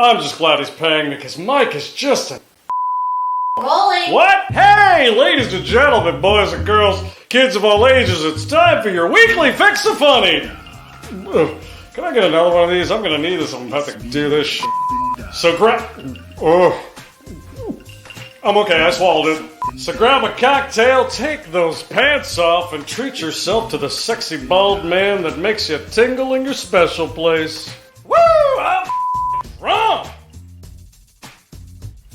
I'm just glad he's paying me because Mike is just a... Rolling. What? Hey, ladies and gentlemen, boys and girls, kids of all ages, it's time for your weekly Fix the Funny. Can I get another one of these? I'm going to need this. I'm about to do this shit. So I'm okay, I swallowed it. So grab a cocktail, take those pants off, and treat yourself to the sexy bald man that makes you tingle in your special place. Woo! I'm wrong!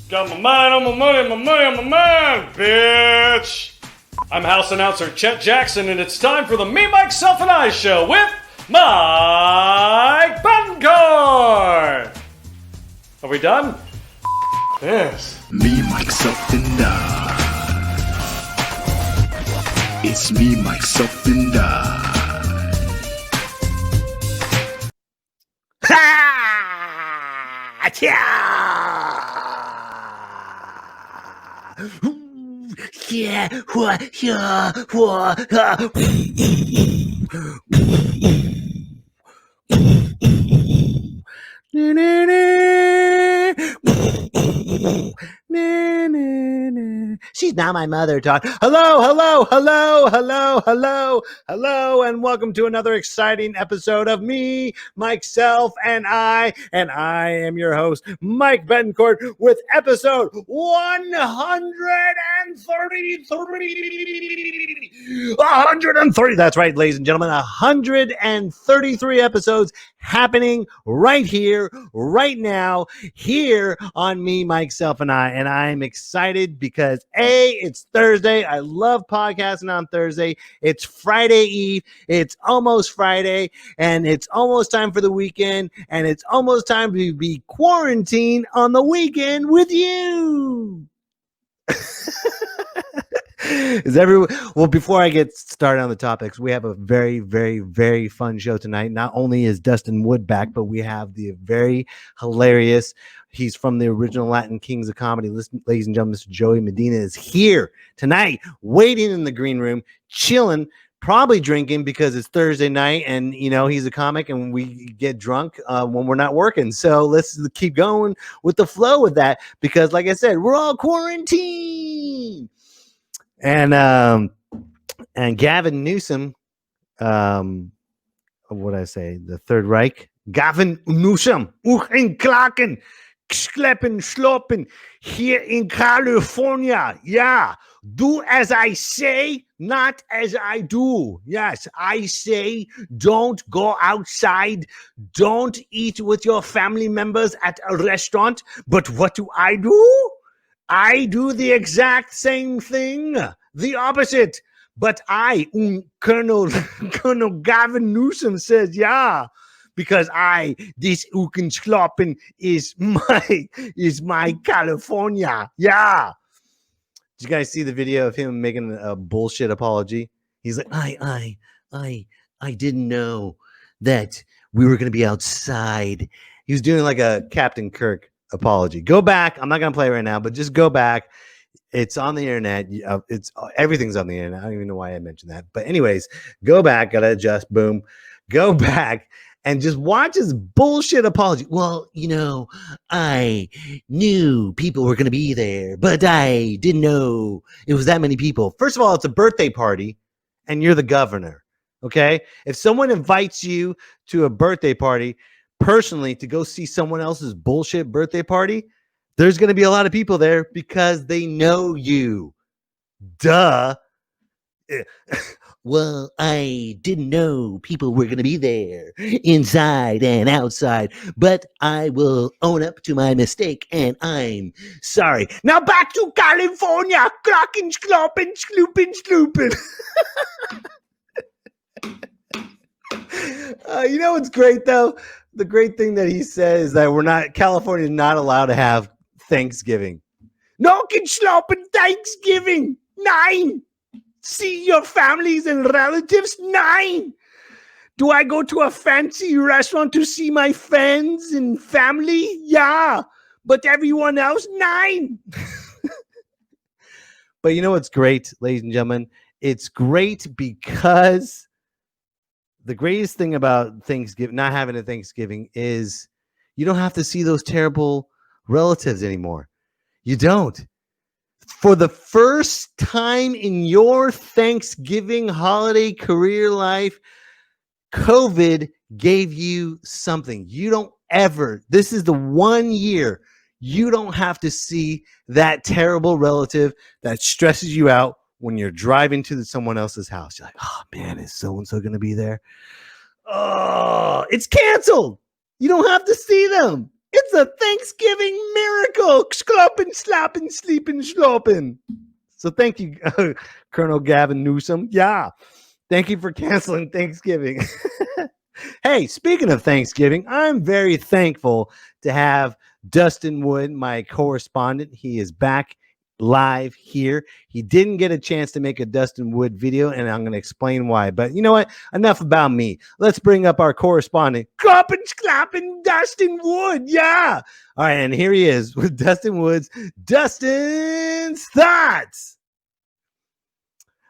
Got my mind on my money, my money on my mind, bitch! I'm house announcer Chet Jackson, and it's time for the Me, Myself, and I show with Mike Betancourt! Are we done? Yes. Me, myself, and I. It's me, myself, and I. Ha! Yeah, She's not my mother, Todd. Hello, and welcome to another exciting episode of Me, Myself, and I. And I am your host, Mike Betancourt, with episode 133. That's right, ladies and gentlemen, 133 episodes happening right here, right now, here on Me, Myself, and I. And I'm excited because it's Thursday. I love podcasting on Thursday. It's Friday Eve. It's almost Friday, and it's almost time for the weekend, and it's almost time to be quarantined on the weekend with you. Well, before I get started on the topics, we have a very, very, very fun show tonight. Not only is Dustin Wood back, but we have the very hilarious, he's from the original Latin Kings of Comedy. Listen, ladies and gentlemen, Mr. Joey Medina is here tonight, waiting in the green room, chilling, probably drinking because it's Thursday night, and you know he's a comic, and we get drunk when we're not working. So let's keep going with the flow with that, because like I said, we're all quarantined. And Gavin Newsom, what I say, the Third Reich, Gavin Newsom, in Klaken, Schleppen, Schloppen, here in California. Yeah, do as I say, not as I do. Yes, I say don't go outside, don't eat with your family members at a restaurant. But what do? I do the exact same thing, the opposite. But Colonel Gavin Newsom says, yeah, because this Ukenschloppen is my California. Yeah. Did you guys see the video of him making a bullshit apology? He's like, I didn't know that we were going to be outside. He was doing like a Captain Kirk apology. Go back. I'm not going to play it right now, but just go back. It's on the internet. Everything's on the internet. I don't even know why I mentioned that. But anyways, go back. Got to adjust. Boom. Go back and just watch his bullshit apology. Well, you know, I knew people were going to be there, but I didn't know it was that many people. First of all, it's a birthday party and you're the governor. Okay. If someone invites you to a birthday party, personally, to go see someone else's bullshit birthday party, there's going to be a lot of people there because they know you. Duh. Well, I didn't know people were going to be there inside and outside, but I will own up to my mistake and I'm sorry. Now back to California. Kloppen, skloppen, sloopin, sloopin. You know what's great though? The great thing that he says is that California is not allowed to have Thanksgiving. No Sloppen Thanksgiving. 9. See your families and relatives. 9. Do I go to a fancy restaurant to see my friends and family? Yeah. But everyone else, 9. But you know what's great, ladies and gentlemen? It's great because the greatest thing about Thanksgiving, not having a Thanksgiving, is You don't have to see those terrible relatives anymore. You don't. For the first time in your Thanksgiving holiday career life, COVID gave you something. You don't ever, this is the one year you don't have to see that terrible relative that stresses you out when you're driving to someone else's house. You're like, oh man, is so-and-so going to be there? Oh, it's canceled. You don't have to see them. It's a Thanksgiving miracle. Skloppin', sloppin', sleepin', sloppin'. So thank you, Colonel Gavin Newsom. Yeah. Thank you for canceling Thanksgiving. Hey, speaking of Thanksgiving, I'm very thankful to have Dustin Wood, my correspondent. He is back live here. He didn't get a chance to make a Dustin Wood video, and I'm going to explain why. But you know what? Enough about me. Let's bring up our correspondent, Clappin' Dustin Wood. Yeah. All right, and here he is with Dustin Wood's Dustin's Thoughts.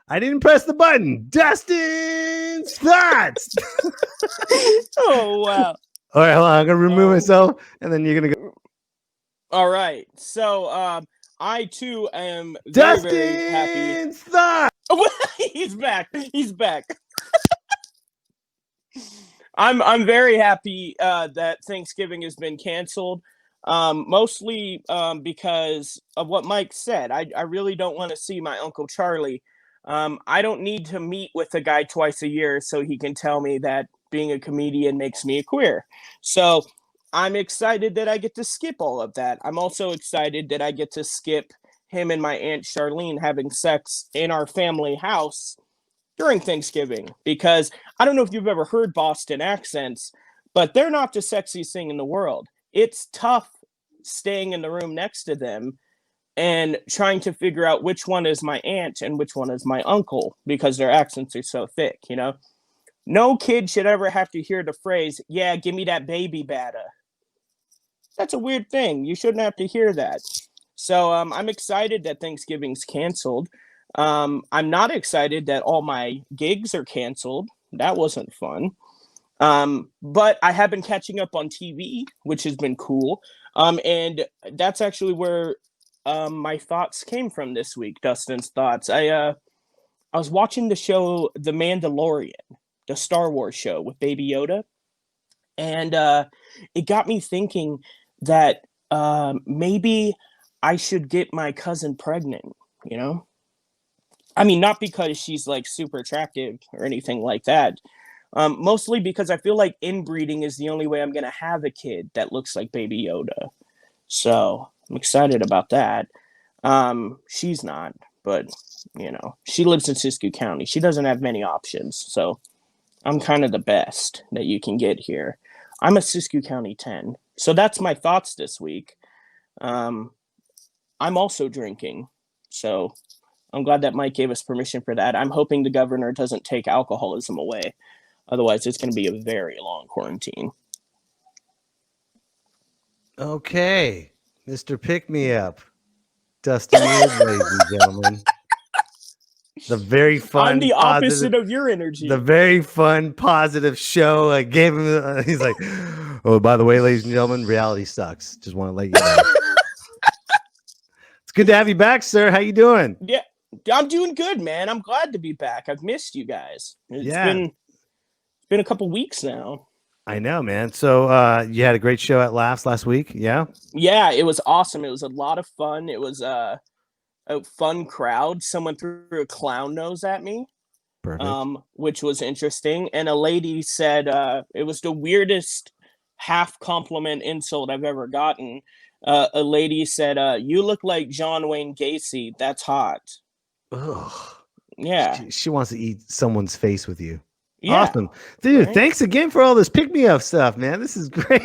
I didn't press the button. Dustin's Thoughts. Oh, wow. All right, hold on. I'm going to remove myself, and then you're going to go. All right. So, I, too, am very, very happy. Dustin's Thoughts. He's back. He's back. I'm very happy that Thanksgiving has been canceled. Mostly because of what Mike said. I really don't want to see my Uncle Charlie. I don't need to meet with the guy twice a year so he can tell me that being a comedian makes me a queer. So I'm excited that I get to skip all of that. I'm also excited that I get to skip him and my Aunt Charlene having sex in our family house during Thanksgiving, because I don't know if you've ever heard Boston accents, but they're not the sexiest thing in the world. It's tough staying in the room next to them and trying to figure out which one is my aunt and which one is my uncle, because their accents are so thick, you know? No kid should ever have to hear the phrase, yeah, give me that baby batter. That's a weird thing. You shouldn't have to hear that. So I'm excited that Thanksgiving's canceled. I'm not excited that all my gigs are canceled. That wasn't fun. But I have been catching up on TV, which has been cool. And that's actually where my thoughts came from this week, Dustin's thoughts. I was watching the show The Mandalorian, the Star Wars show with Baby Yoda, and it got me thinking that maybe I should get my cousin pregnant, you know? I mean, not because she's like super attractive or anything like that. Mostly because I feel like inbreeding is the only way I'm going to have a kid that looks like Baby Yoda. So I'm excited about that. She's not, but you know, she lives in Siskiyou County. She doesn't have many options. So I'm kind of the best that you can get here. I'm a Siskiyou County 10. So that's my thoughts this week. I'm also drinking. So I'm glad that Mike gave us permission for that. I'm hoping the governor doesn't take alcoholism away. Otherwise, it's going to be a very long quarantine. Okay, Mr. Pick Me Up, Dustin Wood, ladies and gentlemen. The very fun. I'm the opposite of your energy. The very fun, positive show. I gave him. He's like, oh, by the way, ladies and gentlemen, reality sucks. Just want to let you know. It's good to have you back, sir. How you doing? Yeah, I'm doing good, man. I'm glad to be back. I've missed you guys. It's been a couple weeks now. I know, man. So you had a great show at Laughs last week, yeah? Yeah, it was awesome. It was a lot of fun. It was a fun crowd. Someone threw a clown nose at me, which was interesting. And a lady said it was the weirdest half compliment insult I've ever gotten. A lady said, "You look like John Wayne Gacy. That's hot." Ugh. Yeah. She wants to eat someone's face with you. Yeah. Awesome. Dude, right? Thanks again for all this pick-me-up stuff, man. This is great.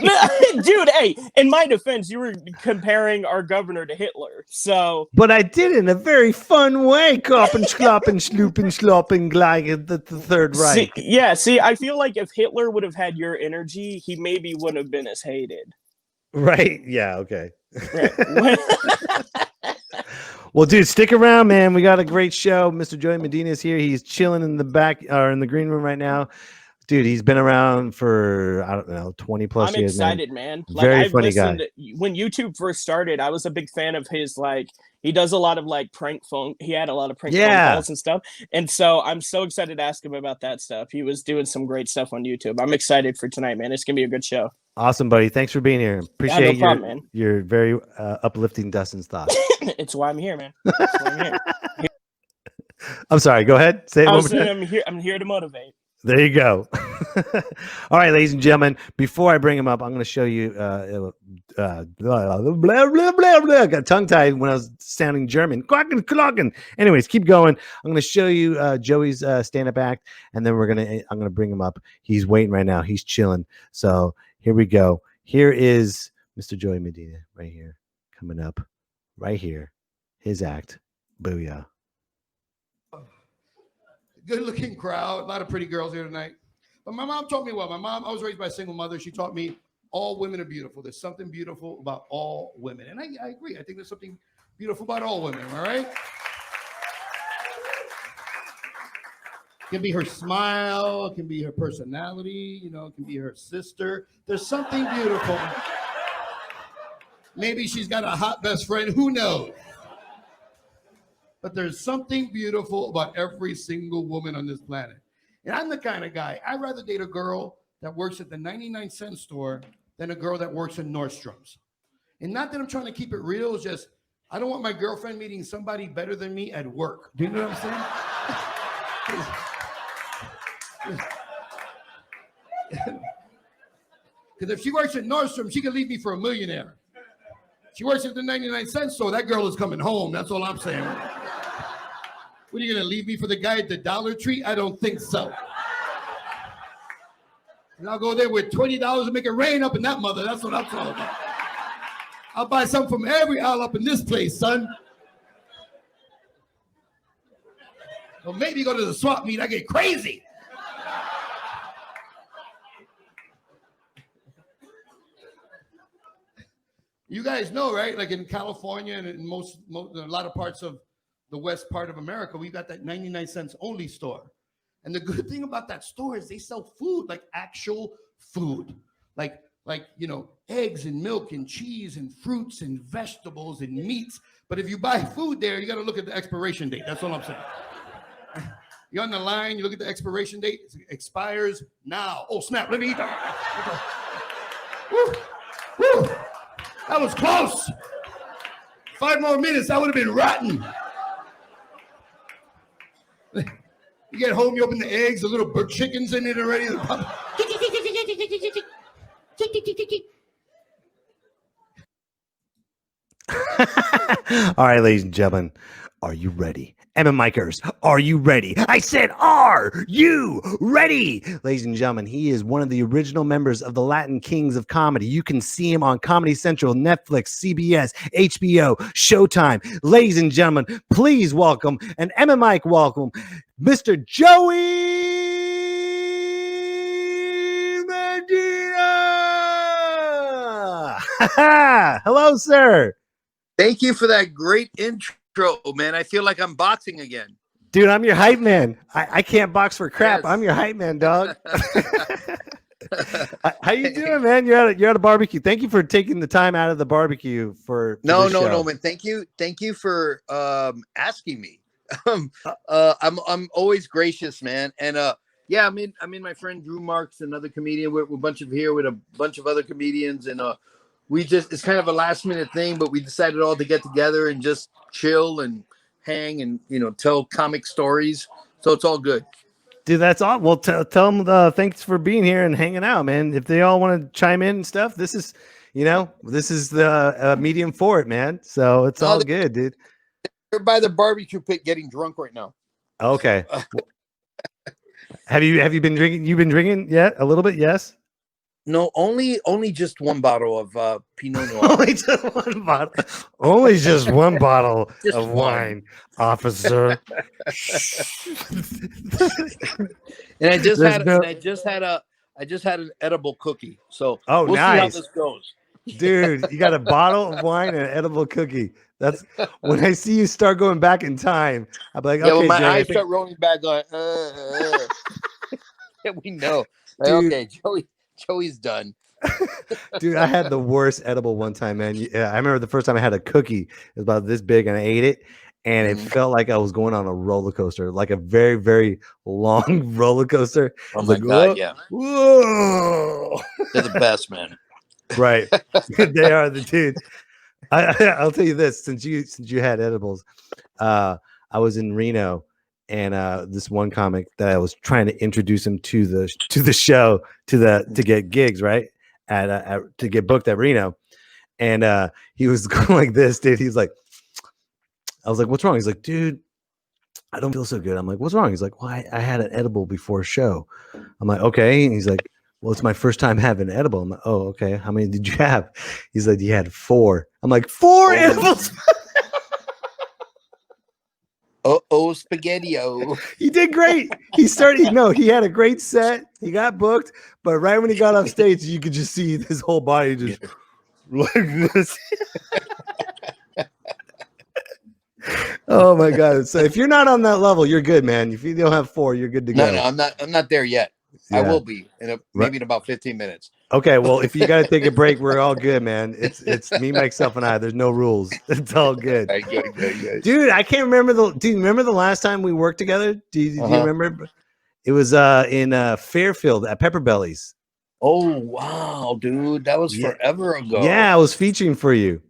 Dude, hey, in my defense, you were comparing our governor to Hitler, so... But I did it in a very fun way. Koppen, schloppen, schloopin, slopping, gleich, the Third Reich. See, I feel like if Hitler would have had your energy, he maybe wouldn't have been as hated. Right? Yeah, okay. Right. Well, dude, stick around, man. We got a great show. Mr. Joey Medina is here. He's chilling in the back or in the green room right now, Dude, he's been around for, I don't know, 20 plus I'm years, excited, man. Like, Very I've funny guy. listened when YouTube first started. I was a big fan of his. Like, he does a lot of like prank phone. He had a lot of prank phone calls and stuff. And so I'm so excited to ask him about that stuff. He was doing some great stuff on YouTube. I'm excited for tonight, man. It's gonna be a good show. Awesome, buddy. Thanks for being here. Appreciate no problem, man. your very uplifting Dustin's thoughts. It's why I'm here, man. That's why I'm here. I'm sorry. Go ahead. Say it one more time. I'm here to motivate. There you go. All right, ladies and gentlemen, before I bring him up, I'm going to show you blah, blah, blah, blah. Got tongue-tied when I was sounding German. Glocken. Anyways, keep going. I'm going to show you Joey's stand-up act, and then I'm going to bring him up. He's waiting right now. He's chilling. So here we go. Here is Mr. Joey Medina right here, coming up right here. His act. Booyah. Good looking crowd, a lot of pretty girls here tonight. But my mom taught me well. I was raised by a single mother. She taught me all women are beautiful. There's something beautiful about all women. And I agree. I think there's something beautiful about all women, all right? It can be her smile, it can be her personality, it can be her sister. There's something beautiful. Maybe she's got a hot best friend, who knows? But there's something beautiful about every single woman on this planet. And I'm the kind of guy, I'd rather date a girl that works at the 99-cent store than a girl that works in Nordstrom's. And not that I'm trying to keep it real, it's just, I don't want my girlfriend meeting somebody better than me at work. Do you know what I'm saying? Because if she works at Nordstrom, she can leave me for a millionaire. She works at the 99-cent store, that girl is coming home. That's all I'm saying. What, are you going to leave me for the guy at the Dollar Tree? I don't think so. And I'll go there with $20 and make it rain up in that mother. That's what I'm talking about. I'll buy something from every aisle up in this place, son. Well, maybe go to the swap meet. I get crazy. You guys know, right? Like in California and in a lot of parts of the west part of America, we've got that 99 cents only store. And the good thing about that store is they sell food, like actual food. Like eggs and milk and cheese and fruits and vegetables and meats. But if you buy food there, you got to look at the expiration date. That's all I'm saying. You're on the line, you look at the expiration date, it expires now. Oh, snap, let me eat that. Woo, woo. That was close. 5 more minutes, that would have been rotten. You get home, you open the eggs, the little bird chickens in it already. All right, ladies and gentlemen, are you ready? Emma Mikers, are you ready? I said, are you ready? Ladies and gentlemen, he is one of the original members of the Latin Kings of Comedy. You can see him on Comedy Central, Netflix, CBS, HBO, Showtime. Ladies and gentlemen, please welcome, and Emma Mike welcome, Mr. Joey Medina. Hello, sir. Thank you for that great intro, man. I feel like I'm boxing again. Dude, I'm your hype man. I can't box for crap. Yes. I'm your hype man, dog. How you doing, man? You're at a barbecue. Thank you for taking the time out of the barbecue for No, show. man. Thank you for asking me. I'm always gracious, man. And yeah, I mean my friend Drew Marks, another comedian. We're a bunch of here with a bunch of other comedians, and it's kind of a last minute thing, but we decided all to get together and just chill and hang and, tell comic stories. So it's all good. Dude, that's all. Well, tell them thanks for being here and hanging out, man. If they all want to chime in and stuff, this is the medium for it, man. So it's all good, dude. They're by the barbecue pit getting drunk right now. Okay. Have you been drinking? You've been drinking yet? A little bit, yes. No, only just one bottle of Pinot Noir. Only just one bottle. Only just one bottle of wine, officer. And I just had an edible cookie. So we'll see how this goes. Dude, you got a bottle of wine and an edible cookie. That's when I see you start going back in time. I'll be like, okay, well, my Jay, eyes start rolling back on. Yeah, we know. Dude. Okay, Joey's done. Dude, I had the worst edible one time, man. Yeah, I remember the first time I had a cookie. It was about this big, and I ate it, and it felt like I was going on a roller coaster, like a very, very long roller coaster. Oh I was my like, God, whoa, yeah. whoa. They're the best, man. Right. They are the dude. I'll tell you this, since you had edibles, I was in Reno, and this one comic that I was trying to introduce him to the show to get gigs, right? At to get booked at Reno. And he was going like this, dude. He's like, I was like, what's wrong? He's like, dude, I don't feel so good. I'm like, what's wrong? He's like, well, I had an edible before a show. I'm like, okay. And he's like, well, it's my first time having an edible. I'm like, oh, okay. How many did you have? He's like, you had 4. I'm like, 4 edibles? Oh, spaghetti-o. He did great. He had a great set. He got booked, but right when he got off stage, you could just see his whole body just like this. Oh my God. So if you're not on that level, you're good, man. If you don't have 4, you're good to go. No, I'm not there yet. Yeah. I will be maybe in about 15 minutes. Okay, well, if you got to take a break, we're all good, man. It's me, myself, and I. There's no rules. It's all good. Good. Dude, I can't remember do you remember the last time we worked together? Do you remember? It was in Fairfield at Pepper Belly's. Oh wow, dude, that was forever ago. Yeah, I was featuring for you.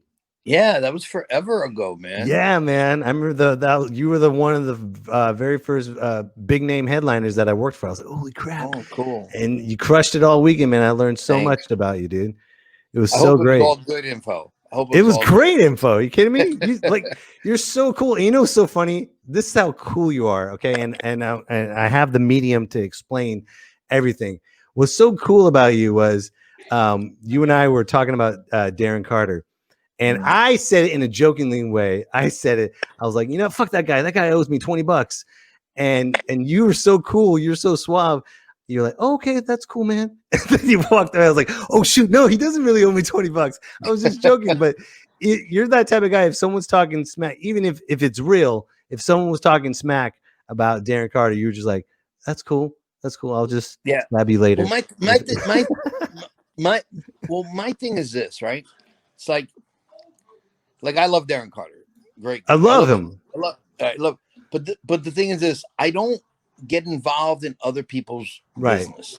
Yeah, that was forever ago, man. Yeah, man. I remember that you were one of the very first big name headliners that I worked for. I was like, holy crap. Oh, cool. And you crushed it all weekend, man. I learned so much about you, dude. It was so great. It was all good info. I hope it was great info. Are you kidding me? You're so cool. And you know what's so funny? This is how cool you are. Okay. And I have the medium to explain everything. What's so cool about you was you and I were talking about Darren Carter. And I said it in a jokingly way. I said it. I was like, fuck that guy. That guy owes me $20. And you were so cool. You're so suave. You're like, oh, okay, that's cool, man. And then you walked away. I was like, oh shoot, no, he doesn't really owe me $20. I was just joking, but you're that type of guy. If someone's talking smack, even if it's real, if someone was talking smack about Darren Carter, you're just like, that's cool. That's cool. I'll just stab you later. Well, my thing is this, right? It's like I love Darren Carter. Great. I love him. I love. But the thing is this: I don't get involved in other people's business.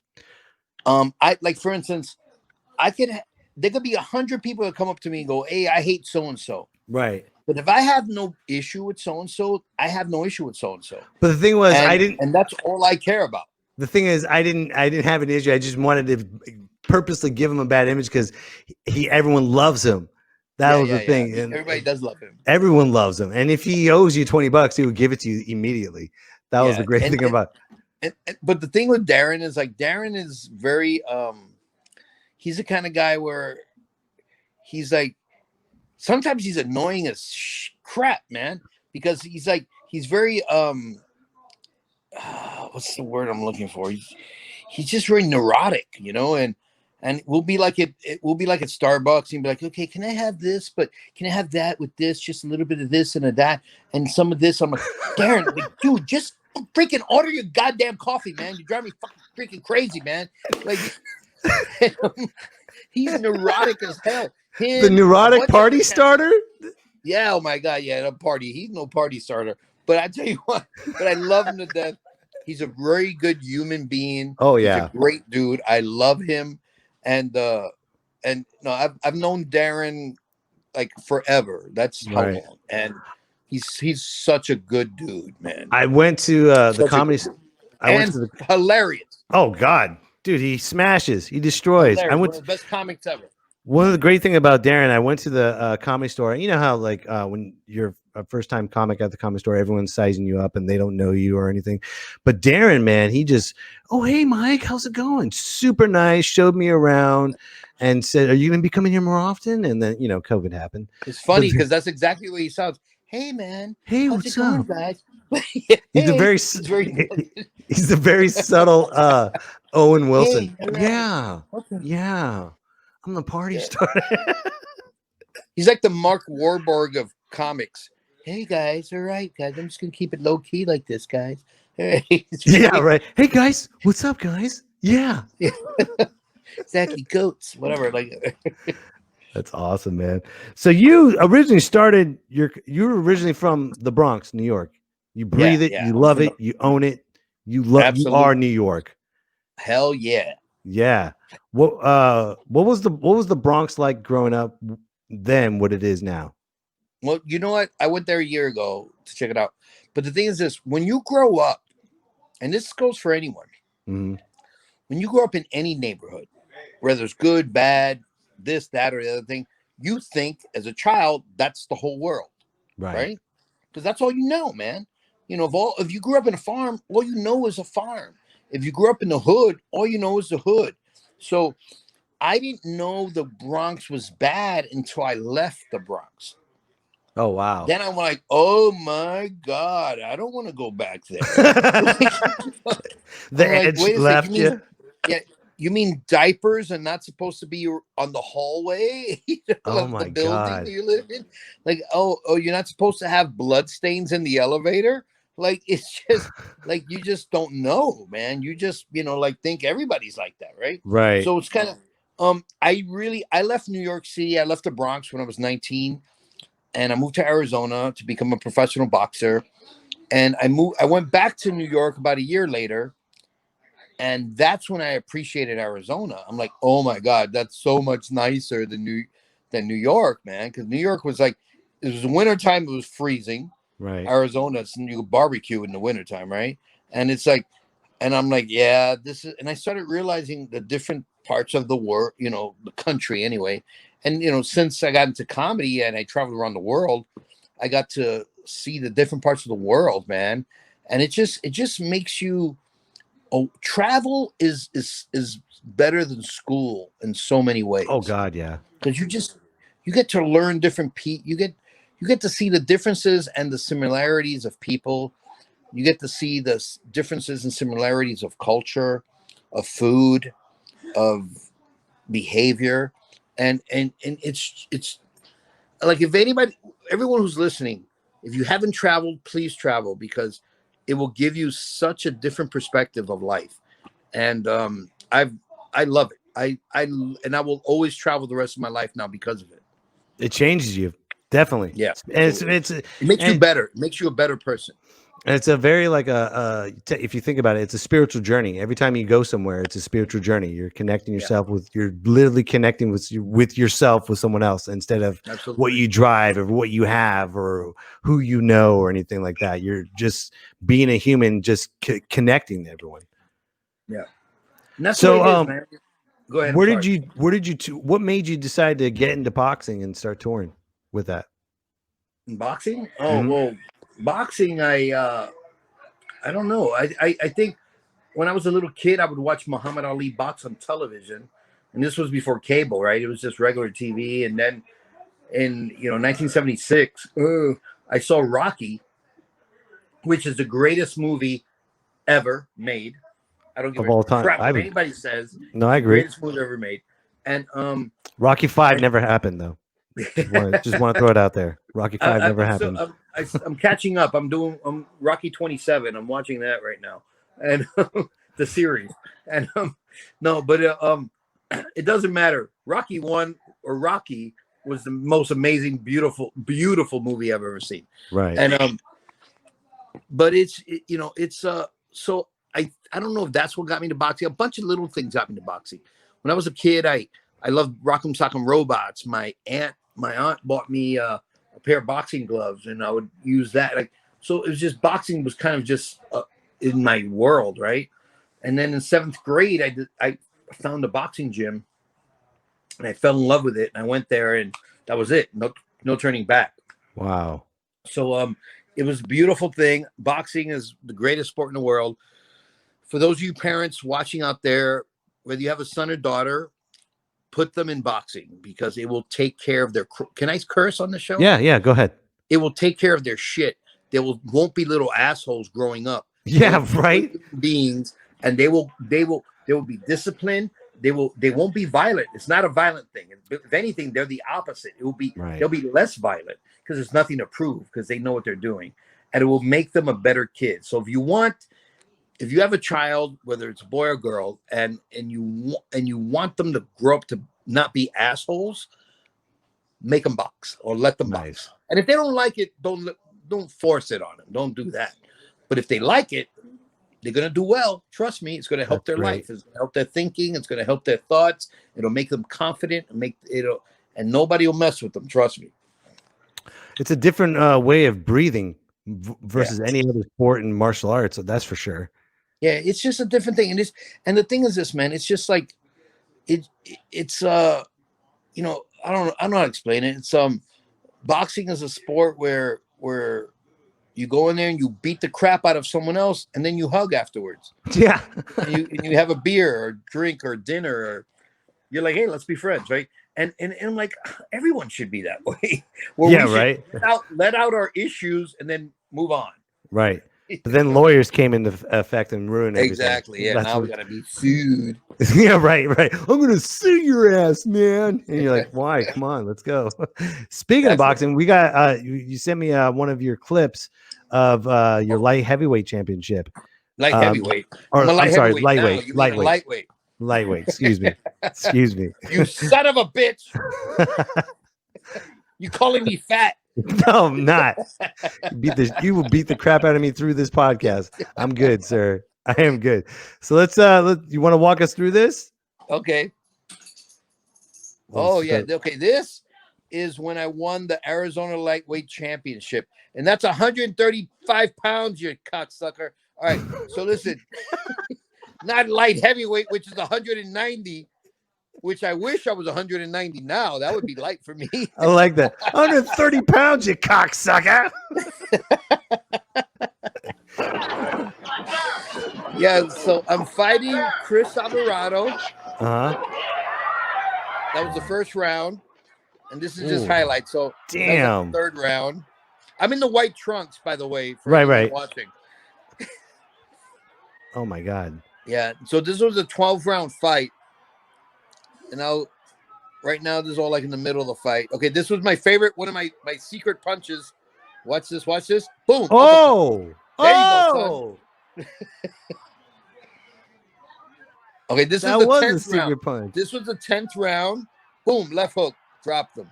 I like, for instance, there could be 100 people that come up to me and go, "Hey, I hate so and so." Right. But if I have no issue with so and so, I have no issue with so and so. But the thing was, and that's all I care about. The thing is, I didn't have an issue. I just wanted to purposely give him a bad image because everyone loves him. That was the thing. And everybody does love him. Everyone loves him. And if he owes you $20, he would give it to you immediately. That was the great thing about it. But the thing with Darren is Darren is very he's the kind of guy where he's like, sometimes he's annoying as crap, man, because he's very what's the word I'm looking for? He's just very neurotic, and we'll be like it will be like at Starbucks and be like, okay, can I have this? But can I have that with this? Just a little bit of this and of that and some of this. I'm like, Darren, dude, just freaking order your goddamn coffee, man. You drive me freaking crazy, man. Like, he's neurotic as hell. The neurotic party starter? Yeah, oh my God, yeah, no party. He's no party starter. But I tell you what, but I love him to death. He's a very good human being. Oh yeah, he's a great dude. I love him. And no, I've known Darren like forever. That's how long. And he's such a good dude, man. I went to the comedy. Hilarious. Oh God, dude, he smashes. He destroys. Hilarious. I went one of the best comics ever. One of the great thing about Darren, I went to the comedy store. You know how when you're a first time comic at the comedy store, everyone's sizing you up and they don't know you or anything. But Darren, man, he just, oh, hey, Mike, how's it going? Super nice. Showed me around and said, are you going to be coming here more often? And then, COVID happened. It's funny because that's exactly what he sounds. Hey, man. Hey, how's what's it going, up? Guys? He's a very subtle Owen Wilson. Hey, yeah. Okay. Yeah. I'm the party starter. He's like the Mark Wahlberg of comics. Hey guys, all right, guys. I'm just gonna keep it low key like this, guys. Hey, yeah, right. Hey guys, what's up, guys? Yeah. Zachy Goats, whatever. Like, That's awesome, man. So you originally started you were originally from the Bronx, New York. You breathe it, yeah. you I'm love from it, you own it. You are Absolutely. New York. Hell yeah. Yeah. What was the Bronx like growing up then what it is now? Well, you know what? I went there a year ago to check it out. But the thing is this, when you grow up, and this goes for anyone, Mhm. when you grow up in any neighborhood, whether it's good, bad, this, that, or the other thing, you think as a child that's the whole world, right? Because that's all you know, man. You know, if you grew up in a farm, all you know is a farm. If you grew up in the hood, all you know is the hood. So I didn't know the Bronx was bad until I left the Bronx. Oh wow. Then I'm like, oh my God, I don't want to go back there. The I'm like, edge wait a left second, you. yeah, you mean diapers are not supposed to be on the hallway Oh of my the building God. that you live in? Like, oh, you're not supposed to have blood stains in the elevator? Like, it's just like you just don't know, man. You just, like think everybody's like that, right? Right. So it's kind of I left New York City, I left the Bronx when I was 19, and I moved to Arizona to become a professional boxer. And I went back to New York about a year later. And that's when I appreciated Arizona. I'm like, oh my God, that's so much nicer than New York, man. Because New York was like, it was wintertime, it was freezing. Right. Arizona, you could barbecue in the wintertime, right? And it's like, and I'm like, yeah, this is, and I started realizing the different parts of the world, the country anyway. And, since I got into comedy and I traveled around the world, I got to see the different parts of the world, man. And it just makes you, travel is better than school in so many ways. Oh God, yeah. Because you get to learn different you get to see the differences and the similarities of people. You get to see the differences and similarities of culture, of food, of behavior, and it's like, if everyone who's listening, if you haven't traveled, please travel, because it will give you such a different perspective of life. And I love it. And I will always travel the rest of my life now because of it. It changes you. Definitely. Yeah. And It makes you better. It makes you a better person. it's a very like if you think about it, it's a spiritual journey. Every time you go somewhere, it's a spiritual journey. You're connecting yourself you're literally connecting with yourself with someone else instead of Absolutely. what you drive or what you have or who you know or anything like that. You're just being a human, just connecting to everyone. Yeah. And that's so, what it is, man. Go ahead. What made you decide to get into boxing and start touring with that? Boxing? Oh, well, boxing, I don't know. I think when I was a little kid, I would watch Muhammad Ali box on television. And this was before cable, right? It was just regular TV. And then in 1976, I saw Rocky, which is the greatest movie ever made. I don't give Of all a time. crap what anybody says. No, I agree. Greatest movie ever made. And Rocky V never happened though. Just want to throw it out there. Rocky V never happened. I'm catching up. I'm Rocky 27. I'm watching that right now, and the series. And no, but it doesn't matter. Rocky 1 or Rocky was the most amazing, beautiful movie I've ever seen. Right. And but it's so I don't know if that's what got me to boxing. A bunch of little things got me to boxing. When I was a kid, I loved Rock'em Sock'em Robots. My aunt bought me a pair of boxing gloves, and I would use that. So it was just, boxing was kind of just in my world, right? And then in 7th grade, I found a boxing gym, and I fell in love with it. And I went there, and that was it. No turning back. Wow. So it was a beautiful thing. Boxing is the greatest sport in the world. For those of you parents watching out there, whether you have a son or daughter, put them in boxing, because it will take care of their. Can I curse on the show? Yeah, go ahead. It will take care of their shit. They won't be little assholes growing up. Yeah, right. Beings, and they will be disciplined. They won't be violent. It's not a violent thing. If anything, they're the opposite. It will be They'll be less violent, because there's nothing to prove, because they know what they're doing, and it will make them a better kid. So if you want if you have a child, whether it's a boy or girl, and you want them to grow up to not be assholes, make them box or let them box. And if they don't like it, don't force it on them. Don't do that. But if they like it, they're gonna do well. Trust me, it's gonna help their life. It's gonna help their thinking. It's gonna help their thoughts. It'll make them confident and nobody will mess with them. Trust me. It's a different way of breathing versus any other sport in martial arts. So that's for sure. Yeah, it's just a different thing. And the thing is this, man, it's just like it's you know, I don't know how to explain it. It's boxing is a sport where you go in there and you beat the crap out of someone else and then you hug afterwards. Yeah. and you have a beer or drink or dinner, or you're like, hey, let's be friends, right? And like everyone should be that way. Right. Let out our issues and then move on. Right. But then lawyers came into effect and ruined everything. Exactly. Yeah. Now we gotta be sued. Yeah, right. I'm gonna sue your ass, man. And you're like, why? Come on, let's go. Speaking of boxing, we got you sent me one of your clips of your light heavyweight championship. Light heavyweight. Or I'm sorry, lightweight. Lightweight. Excuse me. You son of a bitch. You calling me fat? No, I'm not. You will beat the crap out of me through this podcast. I'm good, sir. I am good. So let's you want to walk us through this? Okay. Okay. This is when I won the Arizona Lightweight Championship, and that's 135 pounds, you cocksucker. All right. So listen, not light heavyweight, which is 190. Which I wish I was 190 now. That would be light for me. I like that. 130 pounds, you cocksucker. Yeah, so I'm fighting Chris Alvarado. Uh-huh. That was the first round. And this is just highlights. So damn. The third round. I'm in the white trunks, by the way, for right. watching. Oh my God. Yeah. So this was a 12-round fight. And now, right now, this is all like in the middle of the fight. Okay, this was my favorite, one of my secret punches. Watch this. Boom. Oh. There you go, son. Okay, this is the 10th round. Punch. This was the 10th round. Boom, left hook. Dropped them.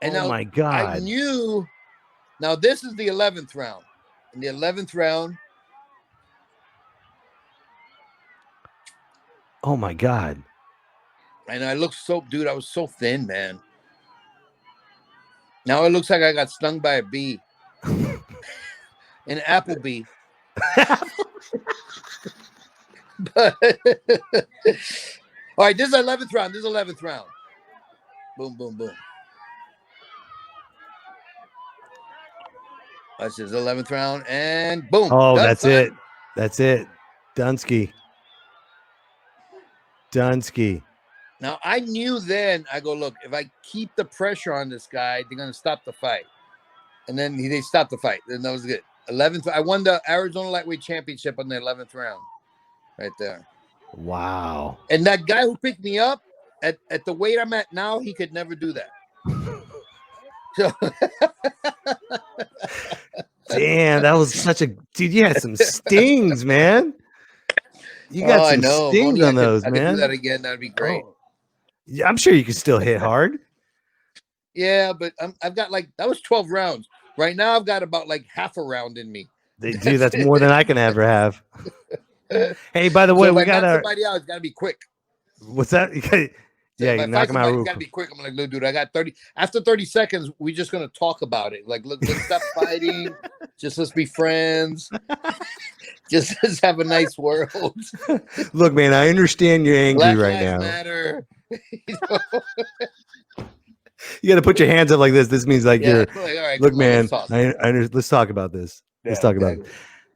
And now, my God. I knew. Now, this is the 11th round. In the 11th round. Oh my God. And I looked I was so thin, man. Now it looks like I got stung by a bee. An apple bee. But all right, this is 11th round. Boom, boom, boom. This is 11th round, and boom. Oh, that's it. Dunsky. Now, I knew then, I go, look, if I keep the pressure on this guy, they're going to stop the fight. And then they stopped the fight. And that was good. 11th. I won the Arizona Lightweight Championship on the 11th round. Right there. Wow. And that guy who picked me up at the weight I'm at now, he could never do that. So damn, that was such a dude. You had some stings, man. You got some stings on those, man. I could do that again. That'd be great. Oh. Yeah, I'm sure you can still hit hard. Yeah, but I've got that was 12 rounds. Right now, I've got about half a round in me. Dude, that's more than I can ever have. Hey, by the way, we got somebody out. It's got to be quick. What's that? Yeah, you knock him out. It's got to be quick. I'm like, look, dude, I got 30. After 30 seconds, we're just gonna talk about it. Look, let's stop fighting. Just let's be friends. Just let's have a nice world. Look, man, I understand you're angry right now. Matter. You got to put your hands up like this. This means you're. All right, look, man, let's talk about this. Let's talk about it.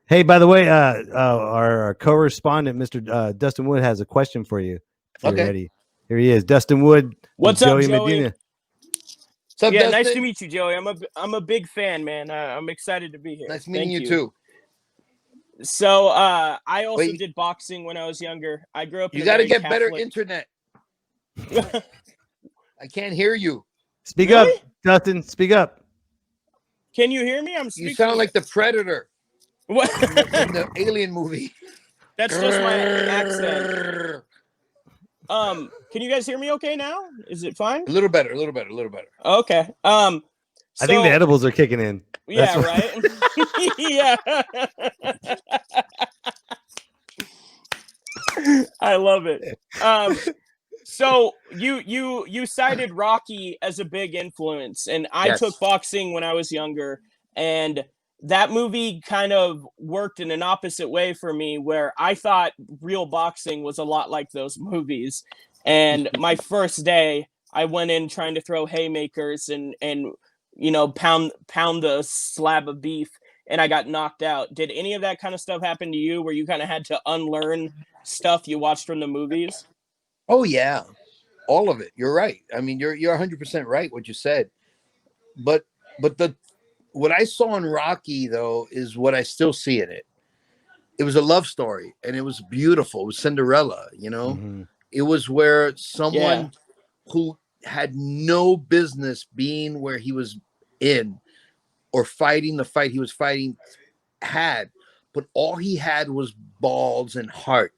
Hey, by the way, our correspondent, Mr. Dustin Wood, has a question for you. If you're ready. Here he is, Dustin Wood. What's up, Joey? Medina. What's up, Dustin? Nice to meet you, Joey. I'm a big fan, man. I'm excited to be here. Nice meeting you too. So I also did boxing when I was younger. I grew up. You got to get better internet. I can't hear you. Speak up, Dustin. Speak up. Can you hear me? I'm speaking. You sound like the Predator. What? in the Alien movie. That's just my accent. Can you guys hear me okay now? Is it fine? A little better. Okay. I think the edibles are kicking in. Yeah, That's right. Yeah. I love it. So you cited Rocky as a big influence, and I Yes. took boxing when I was younger, and that movie kind of worked in an opposite way for me, where I thought real boxing was a lot like those movies. And my first day, I went in trying to throw haymakers and pound a slab of beef, and I got knocked out. Did any of that kind of stuff happen to you, where you kind of had to unlearn stuff you watched from the movies? Oh yeah, all of it. You're right. I mean, you're 100% right what you said. But what I saw in Rocky though is what I still see in it. It was a love story, and it was beautiful. It was Cinderella, you know. Mhm. It was where someone who had no business being where he was in or fighting the fight he was fighting but all he had was balls and heart,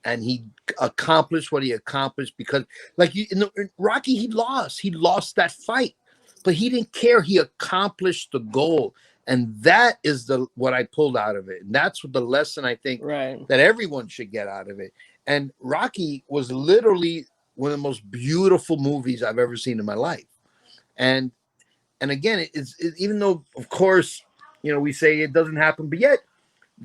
and he accomplished what he accomplished because, like, in Rocky, he lost that fight, but he didn't care. He accomplished the goal, and that is what I pulled out of it, and that's what the lesson I think that everyone should get out of it. And Rocky was literally one of the most beautiful movies I've ever seen in my life, and again, it's even though, of course, you know, we say it doesn't happen, but yet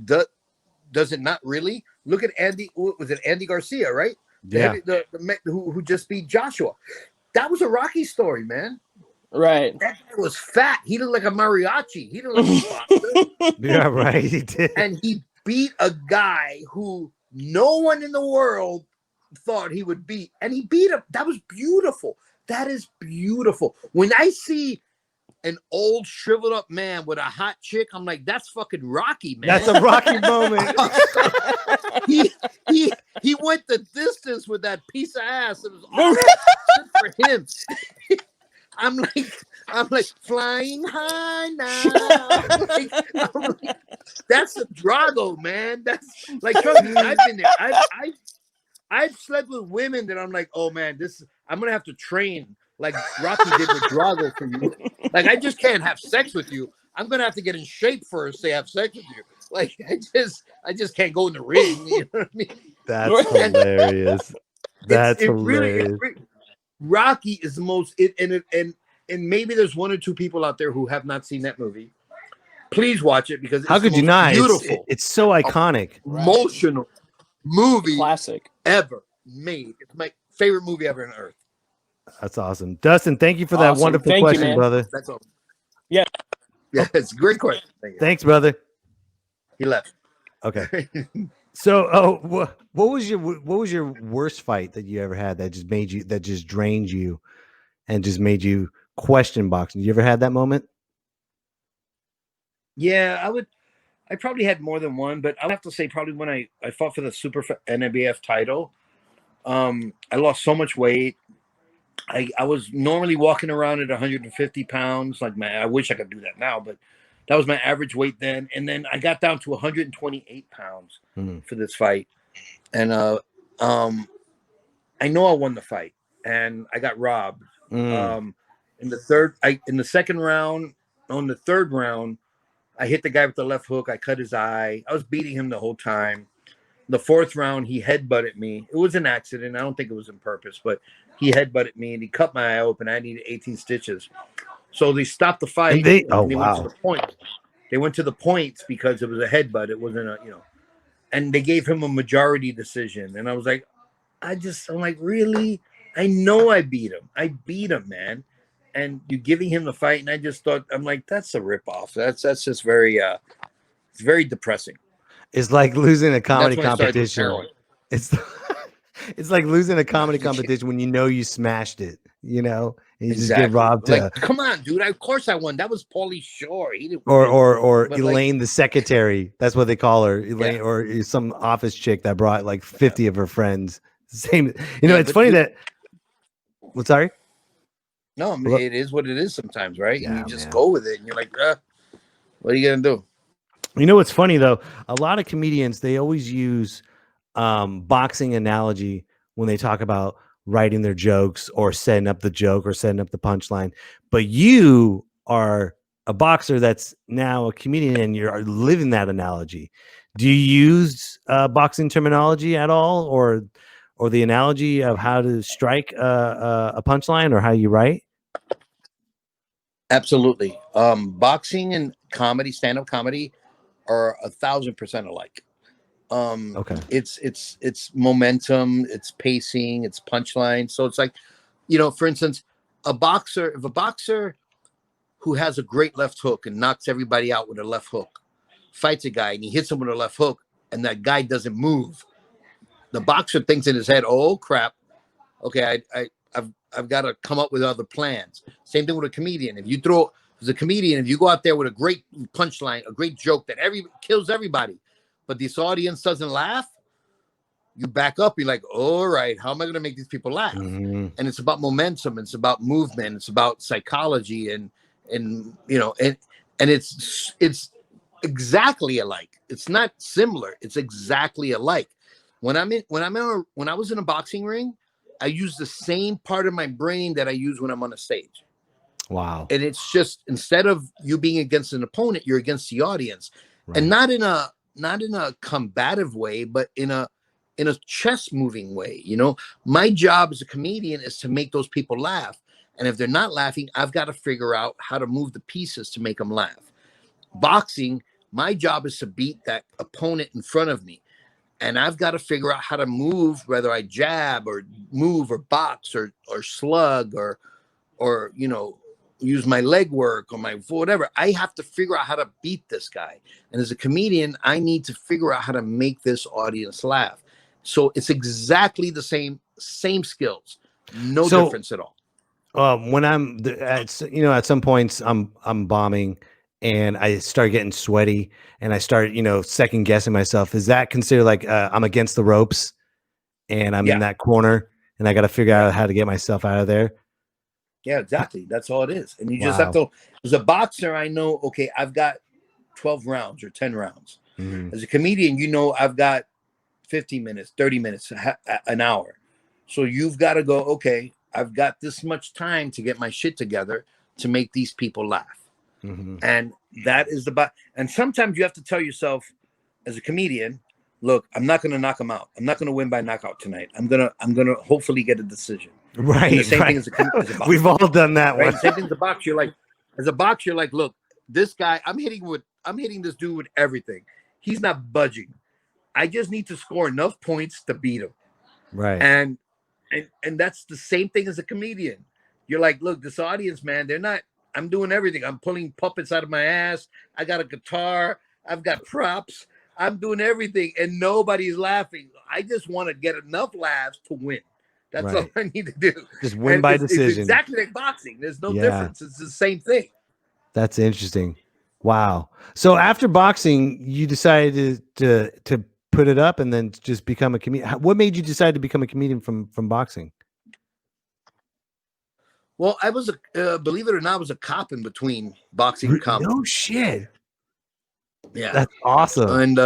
does it not really? Look at Andy. Was it Andy Garcia, right? Yeah. Who just beat Joshua. That was a Rocky story, man. Right. That guy was fat. He looked like a mariachi. He didn't look like a boxer. Yeah, right. He did. And he beat a guy who no one in the world thought he would beat. And he beat him. That was beautiful. That is beautiful. When I see an old shriveled up man with a hot chick, I'm like, that's fucking Rocky, man. That's a Rocky moment. he went the distance with that piece of ass. It was all good for him. I'm like flying high now. I'm like, that's a Drago, man. That's like, trust me, I've been there. I've slept with women that I'm like, oh man, I'm gonna have to train like Rocky did with Drago for you. Like, I just can't have sex with you. I'm gonna have to get in shape first to have sex with you. Like, I just can't go in the ring. You know what I mean? That's hilarious. That's hilarious. Rocky is the most and maybe there's one or two people out there who have not seen that movie. Please watch it, because how could you not? Beautiful. It's so iconic, emotional movie, classic ever made. It's my favorite movie ever on earth. That's awesome, Dustin. Thank you for that wonderful question, brother. That's all. Yeah, it's a great question. Thanks, brother. He left. Okay. So, what was your worst fight that you ever had that just drained you and just made you question boxing? You ever had that moment? Yeah, I probably had more than one, but I have to say probably when I fought for the Super NABF title. I lost so much weight. I was normally walking around at 150 pounds. I wish I could do that now, but that was my average weight then. And then I got down to 128 pounds for this fight. And I know I won the fight, and I got robbed. In the second round, on the third round, I hit the guy with the left hook. I cut his eye. I was beating him the whole time. The fourth round, he headbutted me. It was an accident. I don't think it was on purpose, but he headbutted me and he cut my eye open. I needed 18 stitches. So they stopped the fight. And they went to the point. They went to the points because it was a headbutt. It wasn't and they gave him a majority decision. And I was like, I'm like, really? I know I beat him. I beat him, man. And you're giving him the fight. And I just thought, I'm like, that's a ripoff. That's just very, it's very depressing. It's like losing a comedy competition. It's like losing a comedy competition when you know you smashed it, and you just get robbed. Like, come on, dude. Of course I won. That was Paulie Shore. He didn't or Elaine, the secretary. That's what they call her. Elaine, or some office chick that brought like 50 of her friends. Same. It's funny that. What? Sorry. No, I mean, it is what it is sometimes, right? Yeah, and you just go with it, and you're like, what are you gonna do? You know what's funny though? A lot of comedians they always use boxing analogy when they talk about writing their jokes or setting up the joke or setting up the punchline. But you are a boxer that's now a comedian and you're living that analogy. Do you use boxing terminology at all, or the analogy of how to strike a punchline or how you write? Absolutely. Boxing and comedy, stand-up comedy, are 1,000% alike. Okay. It's momentum, it's pacing, it's punchline. So it's like, for instance, if a boxer who has a great left hook and knocks everybody out with a left hook fights a guy and he hits him with a left hook and that guy doesn't move, the boxer thinks in his head, oh crap, okay, I've got to come up with other plans. Same thing with a comedian. If you go out there with a great punchline, a great joke that kills everybody, but this audience doesn't laugh, you back up. You're like, all right, how am I going to make these people laugh? Mm-hmm. And it's about momentum. It's about movement. It's about psychology, and it's exactly alike. It's not similar. It's exactly alike. When I was in a boxing ring, I use the same part of my brain that I use when I'm on a stage. Wow. And it's just, instead of you being against an opponent, you're against the audience. Right. And not in a combative way, but in a chess moving way. My job as a comedian is to make those people laugh. And if they're not laughing, I've got to figure out how to move the pieces to make them laugh. Boxing, my job is to beat that opponent in front of me. And I've got to figure out how to move, whether I jab or move or box or slug or use my leg work or my whatever. I have to figure out how to beat this guy. And as a comedian, I need to figure out how to make this audience laugh. So it's exactly the same skills, no difference at all. When I'm at some points I'm bombing and I start getting sweaty and I start second guessing myself. Is that considered like I'm against the ropes and I'm in that corner and I got to figure out how to get myself out of there? Yeah, exactly. That's all it is. And you just have to, as a boxer, I know, okay, I've got 12 rounds or 10 rounds. Mm-hmm. As a comedian, I've got 50 minutes, 30 minutes, an hour. So you've got to go, okay, I've got this much time to get my shit together to make these people laugh. Mm-hmm. And that is and sometimes you have to tell yourself as a comedian, look, I'm not going to knock them out. I'm not going to win by knockout tonight. I'm going to hopefully get a decision. Right. And the same thing as a boxer. We've all done that right? one. Same thing as a boxer. As a boxer, you're like, look, this guy, I'm hitting this dude with everything. He's not budging. I just need to score enough points to beat him. Right. And that's the same thing as a comedian. You're like, look, this audience, man, I'm doing everything. I'm pulling puppets out of my ass. I got a guitar. I've got props. I'm doing everything and nobody's laughing. I just want to get enough laughs to win. That's all I need to do. Just win by decision. It's exactly like boxing. There's no difference. It's the same thing. That's interesting. Wow. So after boxing, you decided to put it up and then just become a comedian. What made you decide to become a comedian from boxing? Well, I was believe it or not, I was a cop in between boxing and comedy. No shit. Yeah, that's awesome.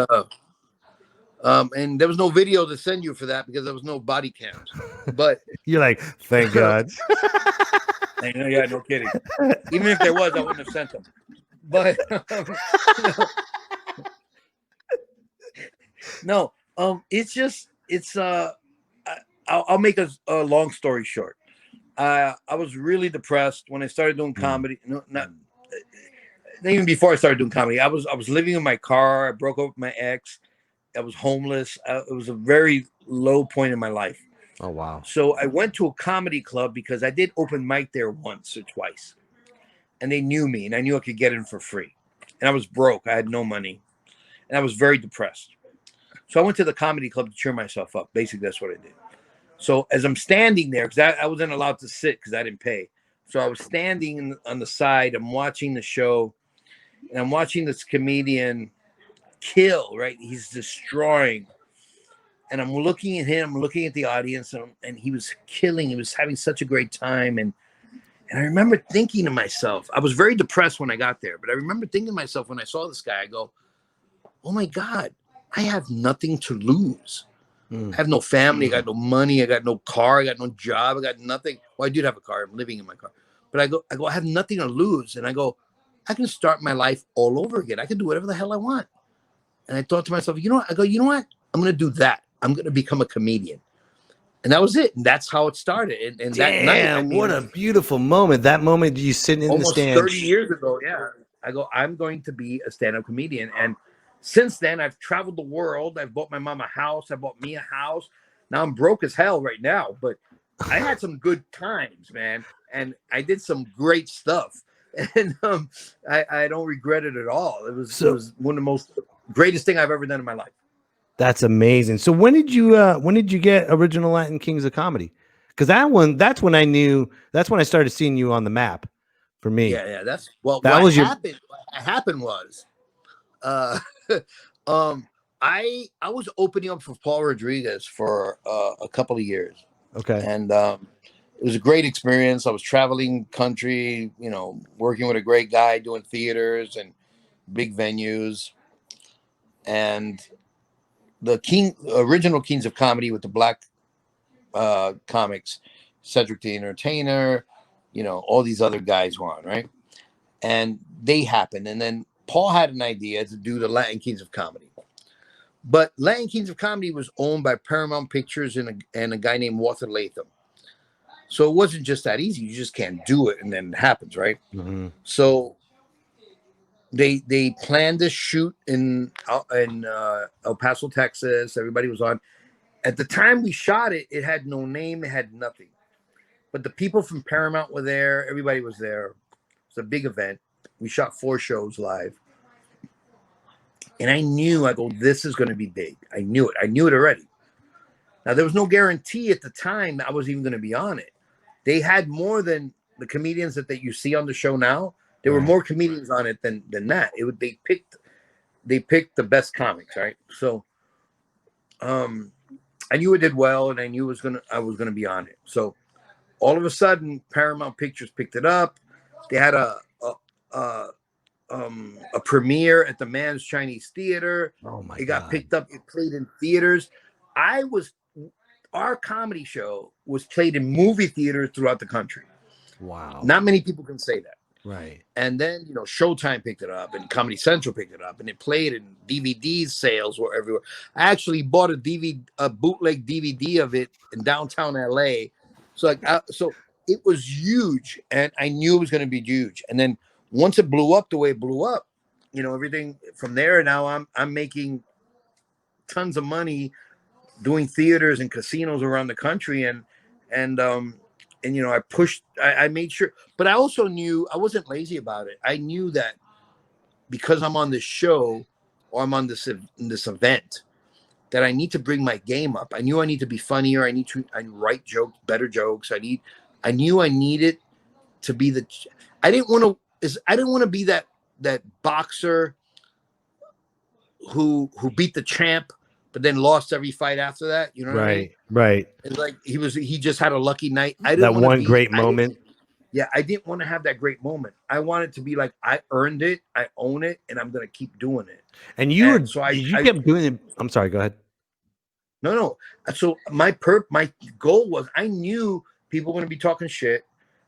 And there was no video to send you for that because there was no body cams. But you're like, thank God. Yeah, no kidding. Even if there was, I wouldn't have sent them. But no, I'll make a long story short. I was really depressed when I started doing comedy. No, not even before I started doing comedy. I was living in my car. I broke up with my ex. I was homeless. It was a very low point in my life. Oh, wow. So I went to a comedy club because I did open mic there once or twice. And they knew me and I knew I could get in for free. And I was broke. I had no money. And I was very depressed. So I went to the comedy club to cheer myself up. Basically, that's what I did. So as I'm standing there, because I wasn't allowed to sit because I didn't pay. So I was standing on the side. I'm watching the show. And I'm watching this comedian kill, right? He's destroying. And I'm looking at him, I'm looking at the audience, and he was killing. He was having such a great time. And I remember thinking to myself, I was very depressed when I got there, but I remember thinking to myself when I saw this guy, I go, oh my God, I have nothing to lose. I have no family, I got no money, I got no car, I got no job, I got nothing. Well, I did have a car, I'm living in my car. But I go, I have nothing to lose. And I go, I can start my life all over again. I can do whatever the hell I want. And I thought to myself, you know what? I go, you know what? I'm going to do that. I'm going to become a comedian. And that was it. And that's how it started. And that night, I mean, what a beautiful moment. That moment you sitting in the almost stand. 30 years ago, yeah. I go, I'm going to be a stand-up comedian. And since then, I've traveled the world. I've bought my mom a house. I bought me a house. Now I'm broke as hell right now. But I had some good times, man. And I did some great stuff. And I don't regret it at all. It was one of the most greatest thing I've ever done in my life. That's amazing. So when did you get Original Latin Kings of Comedy? Because that's when I started seeing you on the map for me. Yeah. That's what happened was I was opening up for Paul Rodriguez for a couple of years. Okay. And it was a great experience. I was traveling country, working with a great guy, doing theaters and big venues. And the original Kings of Comedy with the black comics, Cedric the Entertainer, all these other guys were on, right? And they happened. And then Paul had an idea to do the Latin Kings of Comedy. But Latin Kings of Comedy was owned by Paramount Pictures and a guy named Walter Latham. So it wasn't just that easy. You just can't do it, and then it happens, right? Mm-hmm. So they planned this shoot in El Paso, Texas. Everybody was on. At the time we shot it, it had no name. It had nothing. But the people from Paramount were there. Everybody was there. It was a big event. We shot 4 shows live. And I knew, this is going to be big. I knew it. I knew it already. Now, there was no guarantee at the time that I was even going to be on it. They had more than the comedians that you see on the show now. There were more comedians on it than that. They picked the best comics, right? So I knew it did well, and I knew I was gonna be on it. So all of a sudden, Paramount Pictures picked it up. They had a premiere at the Man's Chinese Theater. Oh my! It got picked up. It played in theaters. Our comedy show was played in movie theaters throughout the country. Wow! Not many people can say that. Right. And then Showtime picked it up, and Comedy Central picked it up, and it played, and DVD sales were everywhere. I actually bought a bootleg DVD of it in downtown LA. So so it was huge, and I knew it was going to be huge. And then once it blew up the way it blew up, everything from there. Now I'm making tons of money doing theaters and casinos around the country, and I made sure, but I also knew I wasn't lazy about it. I knew that because I'm on this show or I'm on this event, that I need to bring my game up. I knew I need to be funnier. I write jokes, better jokes. I knew I needed to be I didn't want to be that boxer who beat the champ but then lost every fight after that. You know what I mean? Right. It's like he just had a lucky night. I didn't that want one great moment. I didn't want to have that great moment. I wanted to be like, I earned it, I own it, and I'm gonna keep doing it. And you kept doing it. I'm sorry, go ahead. No. So my goal was, I knew people were gonna be talking shit.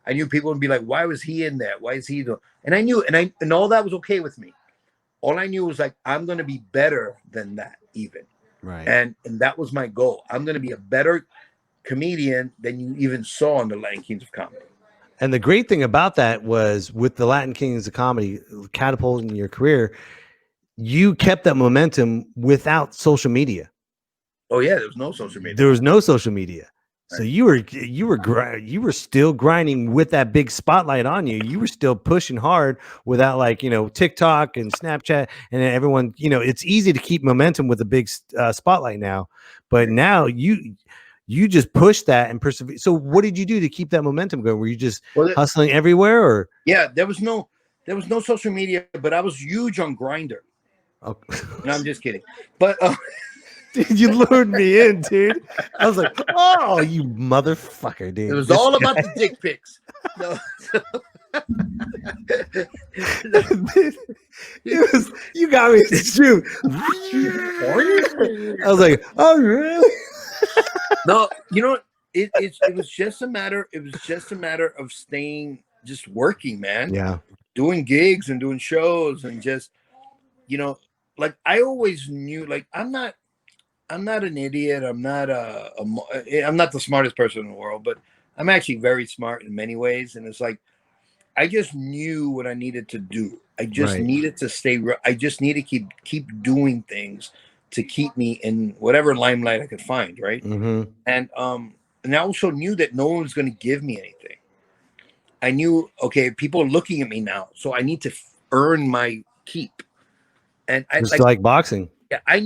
I knew people would be like, why was he in that? Why is he doing? And I knew, and all that was okay with me. All I knew was like, I'm gonna be better than that even. Right. And that was my goal. I'm going to be a better comedian than you even saw on the Latin Kings of Comedy. And the great thing about that was with the Latin Kings of Comedy catapulting your career, you kept that momentum without social media. Oh yeah, there was no social media. There was no social media. So you were still grinding with that big spotlight on you. You were still pushing hard without TikTok and Snapchat and everyone. It's easy to keep momentum with a big spotlight now, but now you just push that and persevere. So what did you do to keep that momentum going? Were you just hustling everywhere, or? Yeah, there was no social media, but I was huge on Grindr. Oh. No, I'm just kidding. But. Dude, you lured me in, dude. I was like, oh, you motherfucker, dude. It was all about the dick pics. No. You got me. It's true. I was like, oh really? No, you know, it was just a matter. It was just a matter of staying, just working, man. Yeah. Doing gigs and doing shows and just, you know, like I always knew, like I'm not an idiot. I'm not I'm not the smartest person in the world, but I'm actually very smart in many ways. And it's like, I just knew what I needed to do. I just Right. needed to stay. I just need to keep doing things to keep me in whatever limelight I could find. Right. Mm-hmm. And I also knew that no one was going to give me anything. I knew, okay, people are looking at me now, so I need to earn my keep. And I Just like boxing. yeah, I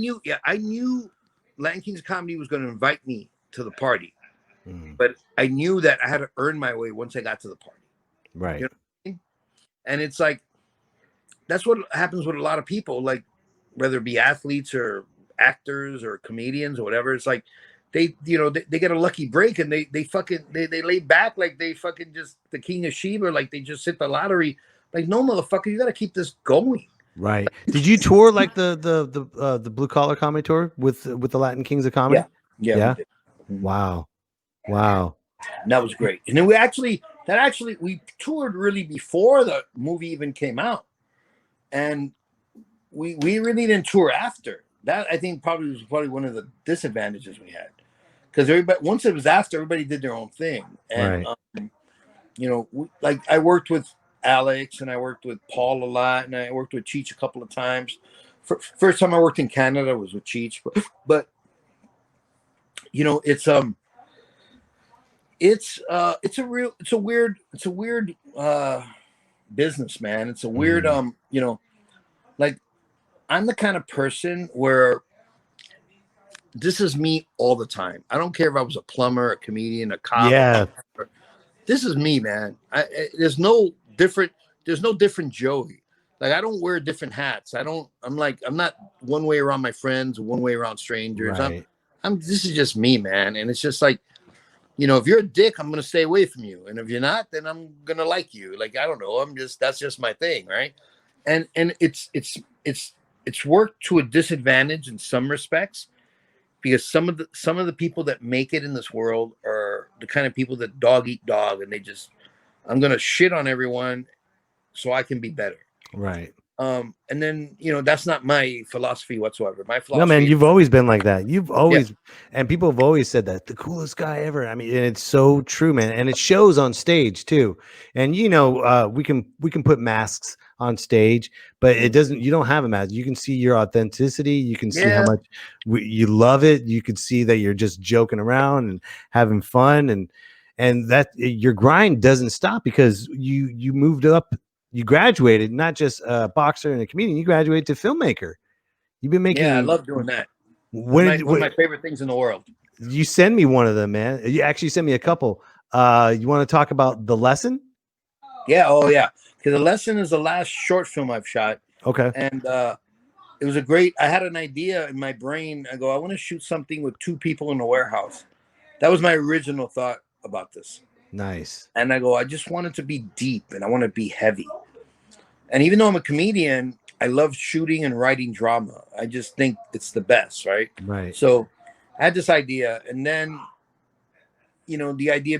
knew Latin Kings Comedy was going to invite me to the party, but I knew that I had to earn my way once I got to the party. Right. You know what I mean? And it's like, that's what happens with a lot of people, like whether it be athletes or actors or comedians or whatever. It's like they get a lucky break and they lay back like they fucking just the king of Sheba, like they just hit the lottery. Like, no, motherfucker, you got to keep this going. Right. Did you tour like the blue collar comedy tour with the Latin Kings of Comedy? Yeah. We did. Wow. Wow. And that was great. And then we toured really before the movie even came out, and we really didn't tour after that. I think was one of the disadvantages we had, because everybody, once it was after, everybody did their own thing. And Right. you know, like I worked with Alex and I worked with Paul a lot, and I worked with Cheech a couple of times. First time I worked in Canada was with Cheech, but you know, it's a weird business, man. It's a weird you know, like I'm the kind of person where this is me all the time. I don't care if I was a plumber, a comedian, a cop. Yeah. This is me, man. There's no different Joey. Like, I don't wear different hats. I'm not one way around my friends, one way around strangers. Right. This is just me, man. And it's just like, you know, if you're a dick, I'm gonna stay away from you. And if you're not, then I'm gonna like you. Like, I don't know. That's just my thing, right? And it's worked to a disadvantage in some respects, because some of the people that make it in this world are the kind of people that dog eat dog, and I'm gonna shit on everyone so I can be better. Right. And then, you know, that's not my philosophy whatsoever. My philosophy. No, man, you've always been like that. You've always, and people have always said that, the coolest guy ever. I mean, and it's so true, man. And it shows on stage too. And you know, we can put masks on stage, but it doesn't. You don't have a mask. You can see your authenticity. You can see how much you love it. You can see that you're just joking around and having fun, and that your grind doesn't stop, because you moved up. You graduated, not just a boxer and a comedian. You graduated to filmmaker. You've been making. Yeah, I love doing that. One of my favorite things in the world. You send me one of them, man. You actually sent me a couple. You want to talk about The Lesson? Yeah. Oh, yeah. Because The Lesson is the last short film I've shot. Okay. And it was I had an idea in my brain. I go, I want to shoot something with two people in a warehouse. That was my original thought about this. Nice. And I go, I just want it to be deep, and I want it to be heavy. And even though I'm a comedian, I love shooting and writing drama. I just think it's the best, right? Right. So I had this idea, and then, you know, the idea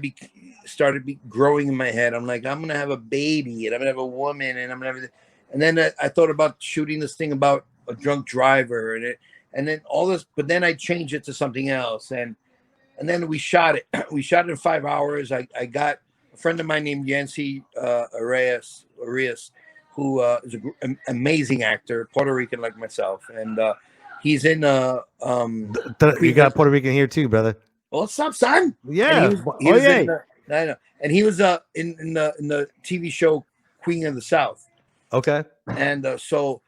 started growing in my head. I'm like, I'm gonna have a baby, and I'm gonna have a woman, and I'm gonna have. And then I thought about shooting this thing about a drunk driver, and then all this. But then I changed it to something else, and then we shot it. We shot it in 5 hours. I got a friend of mine named Yancy Arias, who is an amazing actor, Puerto Rican like myself, and he's in. You got Puerto Rican here too, brother. Oh, what's up, son? Yeah. He was I know, and he was in the TV show Queen of the South. Okay. And so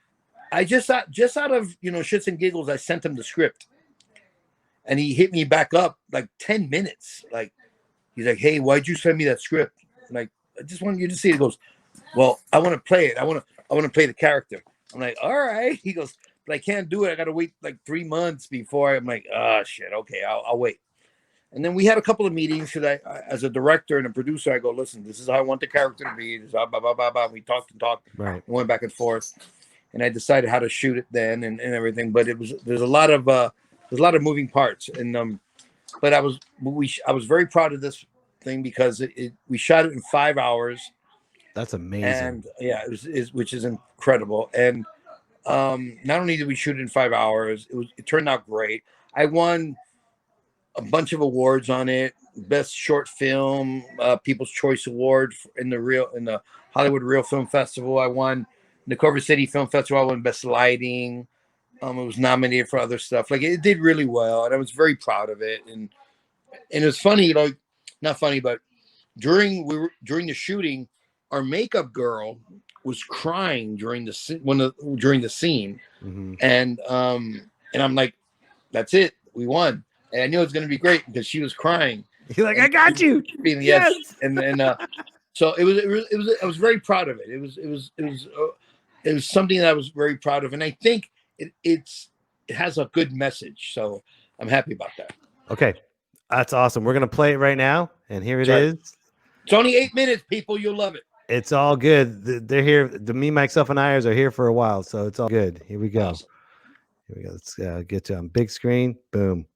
I just out of, you know, shits and giggles, I sent him the script. And he hit me back up like 10 minutes. Like, he's like, hey, why'd you send me that script? I'm like, I just wanted you to see it. He goes, well, I want to play it. I want to play the character. I'm like, all right. He goes, but I can't do it. I got to wait like 3 months before. I'm like, oh, shit. Okay, I'll wait. And then we had a couple of meetings, because I, as a director and a producer, I go, listen, this is how I want the character to be. This is blah, blah, blah, blah, blah. We talked and talked. Right. And went back and forth. and I decided how to shoot it then and everything. But there's a lot of moving parts, and but I was very proud of this thing because we shot it in 5 hours. That's amazing. And yeah, which is incredible. And not only did we shoot it in 5 hours, it turned out great. I won a bunch of awards on it. Best short film, People's Choice Award in the Hollywood Real Film Festival. I won the Culver City Film Festival. I won Best Lighting. It was nominated for other stuff. Like, it did really well, and I was very proud of it. And it was funny, like, not funny, but during the shooting, our makeup girl was crying during the scene, Mm-hmm. and I'm like, that's it, we won. And I knew it was going to be great because she was crying. You're like, I got you. Yes. And so it was. I was very proud of it. It was something that I was very proud of, and I think it has a good message. So I'm happy about that. Okay, that's awesome. We're gonna play it right now, and here it is. It's only 8 minutes, people. You'll love it. It's all good. They're here. Me, myself, and Ayers are here for a while, so it's all good. Here we go. Awesome. Here we go. Let's get to big screen. Boom.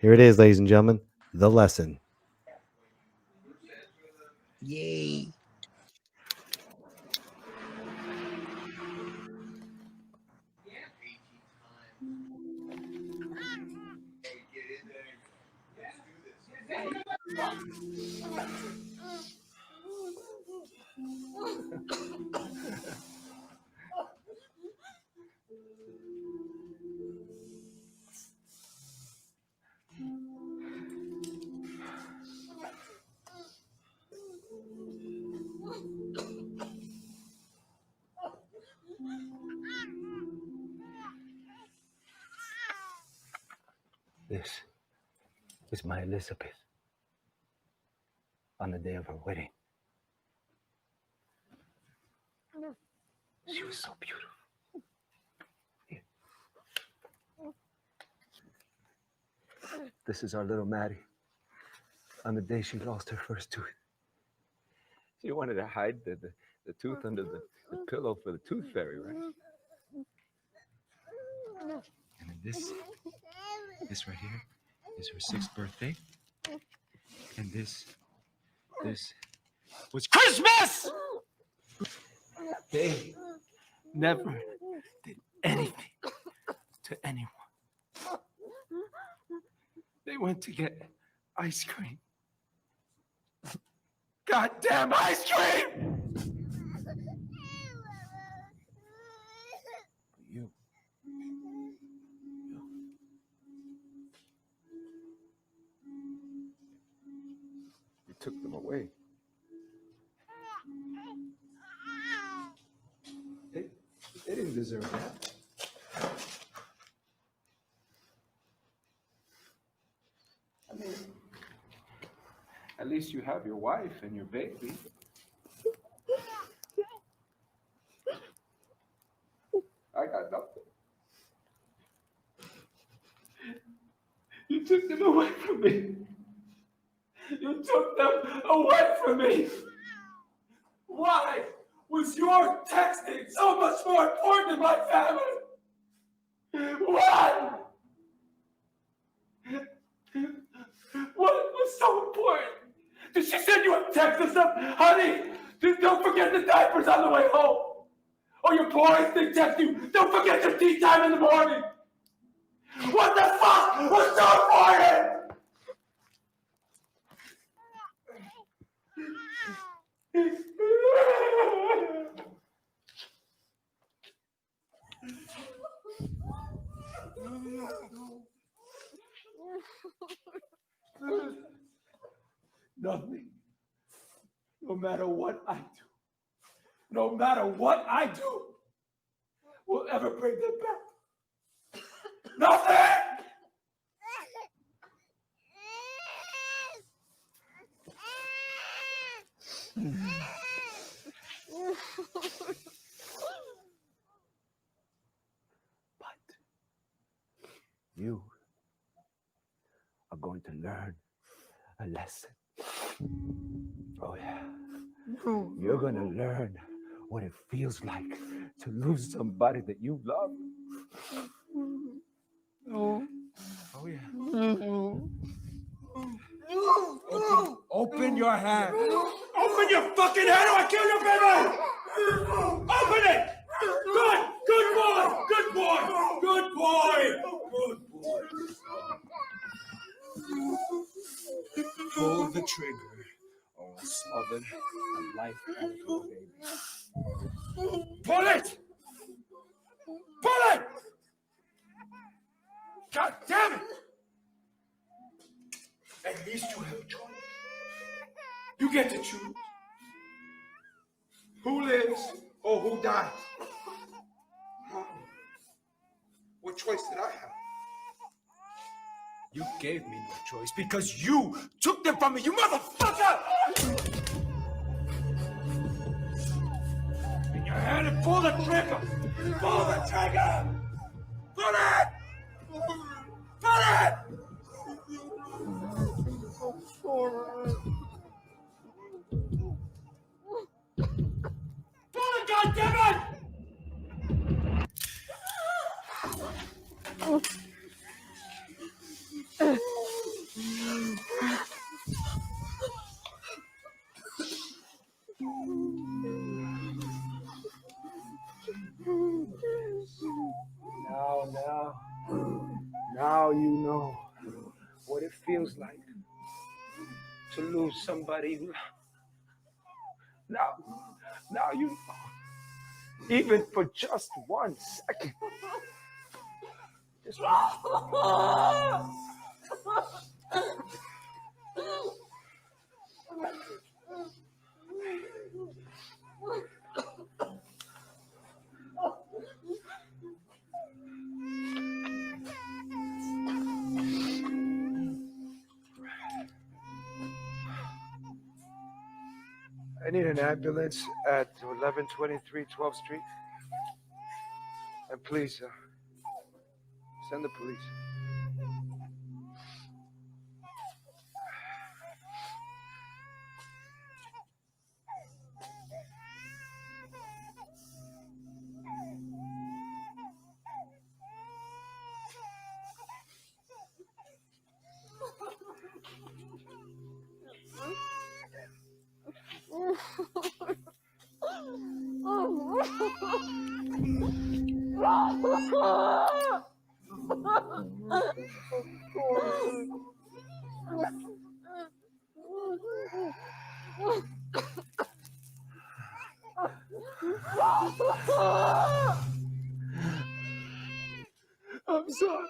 Here it is, ladies and gentlemen. The Lesson. Yay. This is my Elizabeth on the day of her wedding. She was so beautiful. Here. This is our little Maddie on the day she lost her first tooth. She wanted to hide the tooth under the pillow for the tooth fairy, right? And then this right here is her 6th birthday. And this was Christmas! They never did anything to anyone. They went to get ice cream. Goddamn ice cream! You took them away. They didn't deserve that. I mean, at least you have your wife and your baby. I got nothing. You took them away from me. You took them away from me. Why was your texting so much more important than my family? Why? What was so important? Did she send you a text or something? Honey, don't forget the diapers on the way home. Or your boys, they text you, don't forget your tea time in the morning. What the fuck was so important? Nothing. No matter what I do, no matter what I do, will ever bring them back. Nothing! But you are going to learn a lesson. Oh, yeah. You're going to learn what it feels like to lose somebody that you love. No. Oh, yeah. Open your hand. Open your fucking hand or I kill your baby! Open it! Good! Good boy! Good boy! Good boy! Good boy! Pull the trigger or I'll smother the life out of your baby. Pull it! Pull it! God damn it! At least you have a choice. You get to choose who lives or who dies. What choice did I have? You gave me no choice because you took them from me, you motherfucker! In your hand and pull the trigger! Pull the trigger! Pull it! Pull it! Pull it, goddammit! Now you know what it feels like to lose somebody you love. Now you know. Even for just 1 second. Just I need an ambulance at 1123 12th Street. And please, send the police. I'm sorry.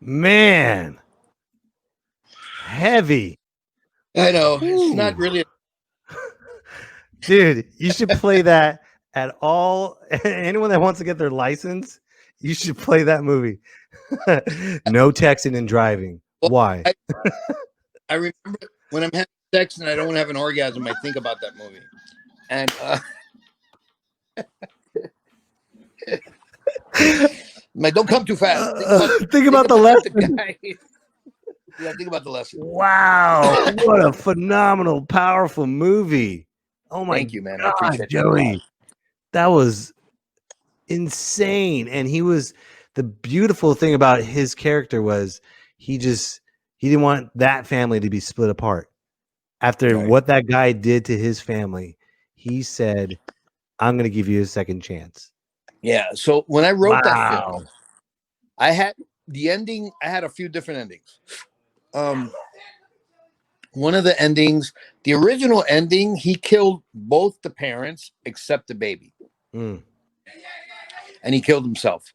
Man, heavy. I know. It's not Ooh. really. Dude, you should play that at all. Anyone that wants to get their license, you should play that movie. No texting and driving. Why? I remember when I'm having sex and I don't want to have an orgasm, I think about that movie. And like, don't come too fast. Think about the lesson. Yeah, think about the lesson. Wow, what a phenomenal, powerful movie. Oh my Thank you, man. I God, appreciate Joey. That was insane. And the beautiful thing about his character was he didn't want that family to be split apart. After what that guy did to his family, he said, I'm going to give you a second chance. Yeah. So when I wrote that film, I had the ending. I had a few different endings. One of the endings, the original ending, he killed both the parents except the baby. And he killed himself.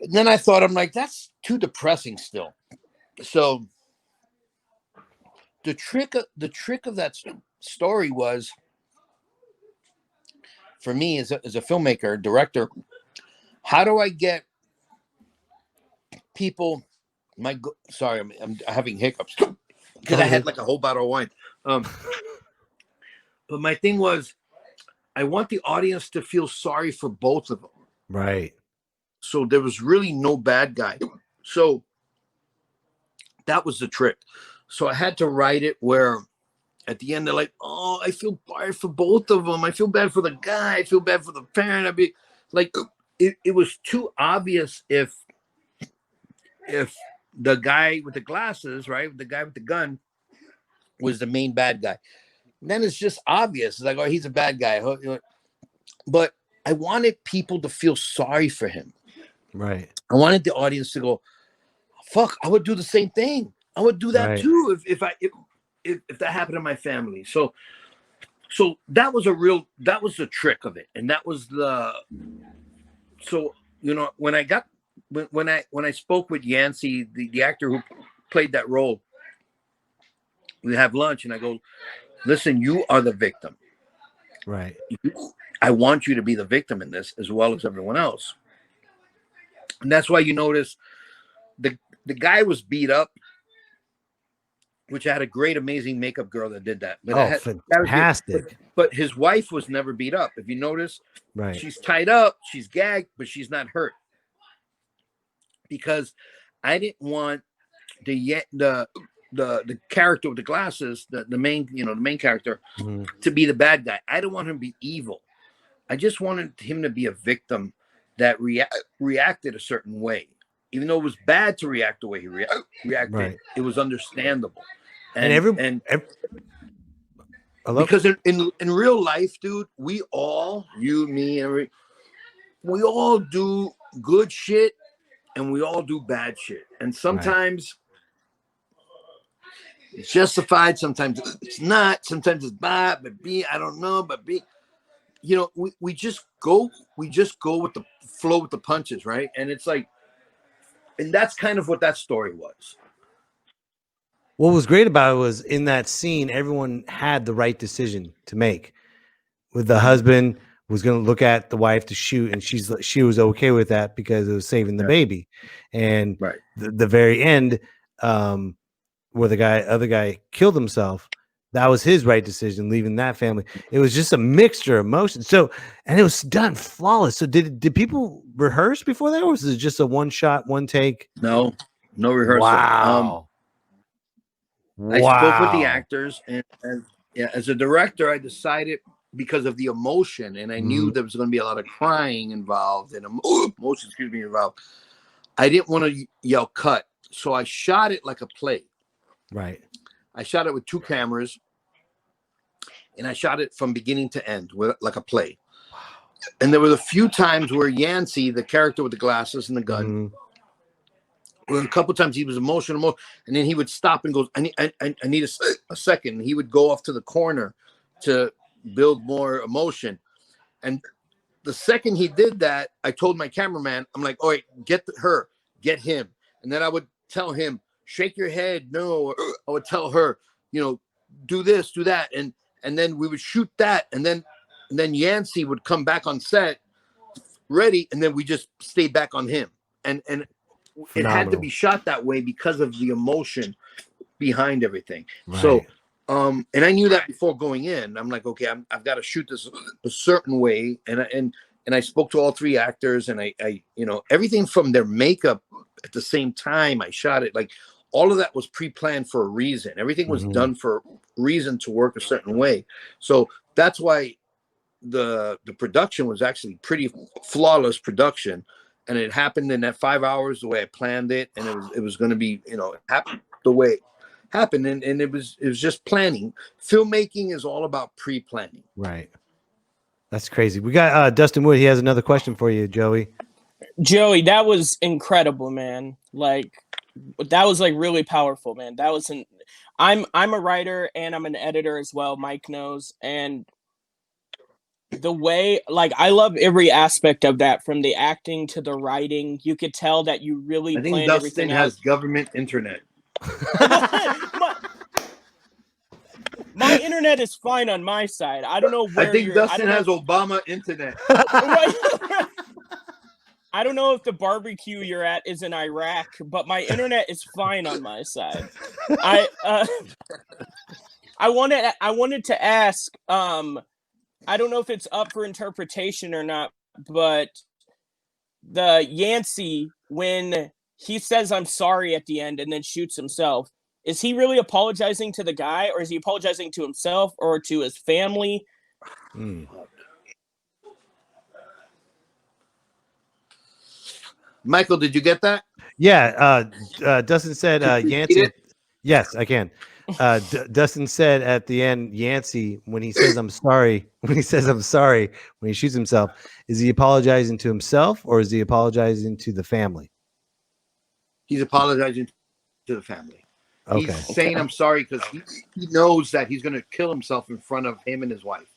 And then I thought, I'm like, that's too depressing still. So the trick of that story was for me as a filmmaker, director, how do I get people? Sorry, I'm having hiccups because I had like a whole bottle of wine. But my thing was, I want the audience to feel sorry for both of them. Right. So there was really no bad guy. So that was the trick. So I had to write it where at the end they're like, oh, I feel bad for both of them. I feel bad for the guy. I feel bad for the parent. I'd be like, it was too obvious if the guy with the glasses, right, the guy with the gun was the main bad guy. Then it's just obvious. It's like, oh, he's a bad guy. But I wanted people to feel sorry for him. Right. I wanted the audience to go, fuck, I would do the same thing. I would do that too if that happened to my family. So that was the trick of it. And that was so when I spoke with Yancey, the actor who played that role, we have lunch and I go, listen, you are the victim. Right. I want you to be the victim in this as well as everyone else. And that's why you notice the guy was beat up, which I had a great, amazing makeup girl that did that. But fantastic. But his wife was never beat up. If you notice, right, she's tied up, she's gagged, but she's not hurt. Because I didn't want the character with the glasses, the main character, to be the bad guy. I don't want him to be evil. I just wanted him to be a victim that reacted a certain way. Even though it was bad to react the way he reacted, right, it was understandable. Because in real life, dude, we all, you, me, we all do good shit and we all do bad shit. And sometimes it's justified, sometimes it's not, sometimes it's bad, but B, I don't know, but B, we just go with the flow with the punches, right? And it's like, and that's kind of what that story was. What was great about it was in that scene, everyone had the right decision to make. With the husband was going to look at the wife to shoot, and she was okay with that because it was saving the baby. And the very end, where the other guy killed himself, that was his right decision, leaving that family. It was just a mixture of emotions. So, and it was done flawless. So did people rehearse before that, or was it just a one shot, one take? No rehearsal. Wow. I spoke with the actors, and as a director, I decided because of the emotion, and I knew there was going to be a lot of crying involved and emotion, involved. I didn't want to yell cut, so I shot it like a play. Right. I shot it with 2 cameras, and I shot it from beginning to end with like a play. Wow. And there were a few times where Yancey, the character with the glasses and the gun, well, a couple times he was emotional, and then he would stop and go, I need a second. And he would go off to the corner to build more emotion. And the second he did that, I told my cameraman, I'm like, all right, get him. And then I would tell him, shake your head, no. Or I would tell her, do this, do that. And then we would shoot that. And then Yancey would come back on set ready. And then we just stayed back on him. And it had to be shot that way because of the emotion behind everything. Right. So, and I knew that before going in. I'm like, okay, I've got to shoot this a certain way. And I spoke to all 3 actors, and I everything from their makeup at the same time I shot it. Like all of that was pre-planned for a reason. Everything was done for a reason to work a certain way. So that's why the production was actually pretty flawless production. And it happened in that 5 hours the way I planned it, and it was going to be, happen the way it happened, and it was just planning. Filmmaking is all about pre-planning. Right. That's crazy. We got Dustin Wood. He has another question for you, Joey. Joey, that was incredible, man. Like, that was like really powerful, man. That was I'm a writer and I'm an editor as well. Mike knows, and the way, like, I love every aspect of that, from the acting to the writing. You could tell that you really I think planned Dustin everything has out. government internet. My internet is fine on my side. I don't know where I think you're. Dustin I has don't Obama internet. know, right? I don't know if the barbecue you're at is in Iraq, but my internet is fine on my side. I wanted to ask. I don't know if it's up for interpretation or not, but the Yancey, when he says "I'm sorry" at the end and then shoots himself, is he really apologizing to the guy, or is he apologizing to himself or to his family? Michael, did you get that? Yeah, Dustin said Could you repeat Yancey. it? Yes, I can. Dustin said at the end, Yancey, when he says "I'm sorry," when he shoots himself, is he apologizing to himself or is he apologizing to the family? He's apologizing to the family. Okay. He's saying I'm sorry because he knows that he's going to kill himself in front of him and his wife.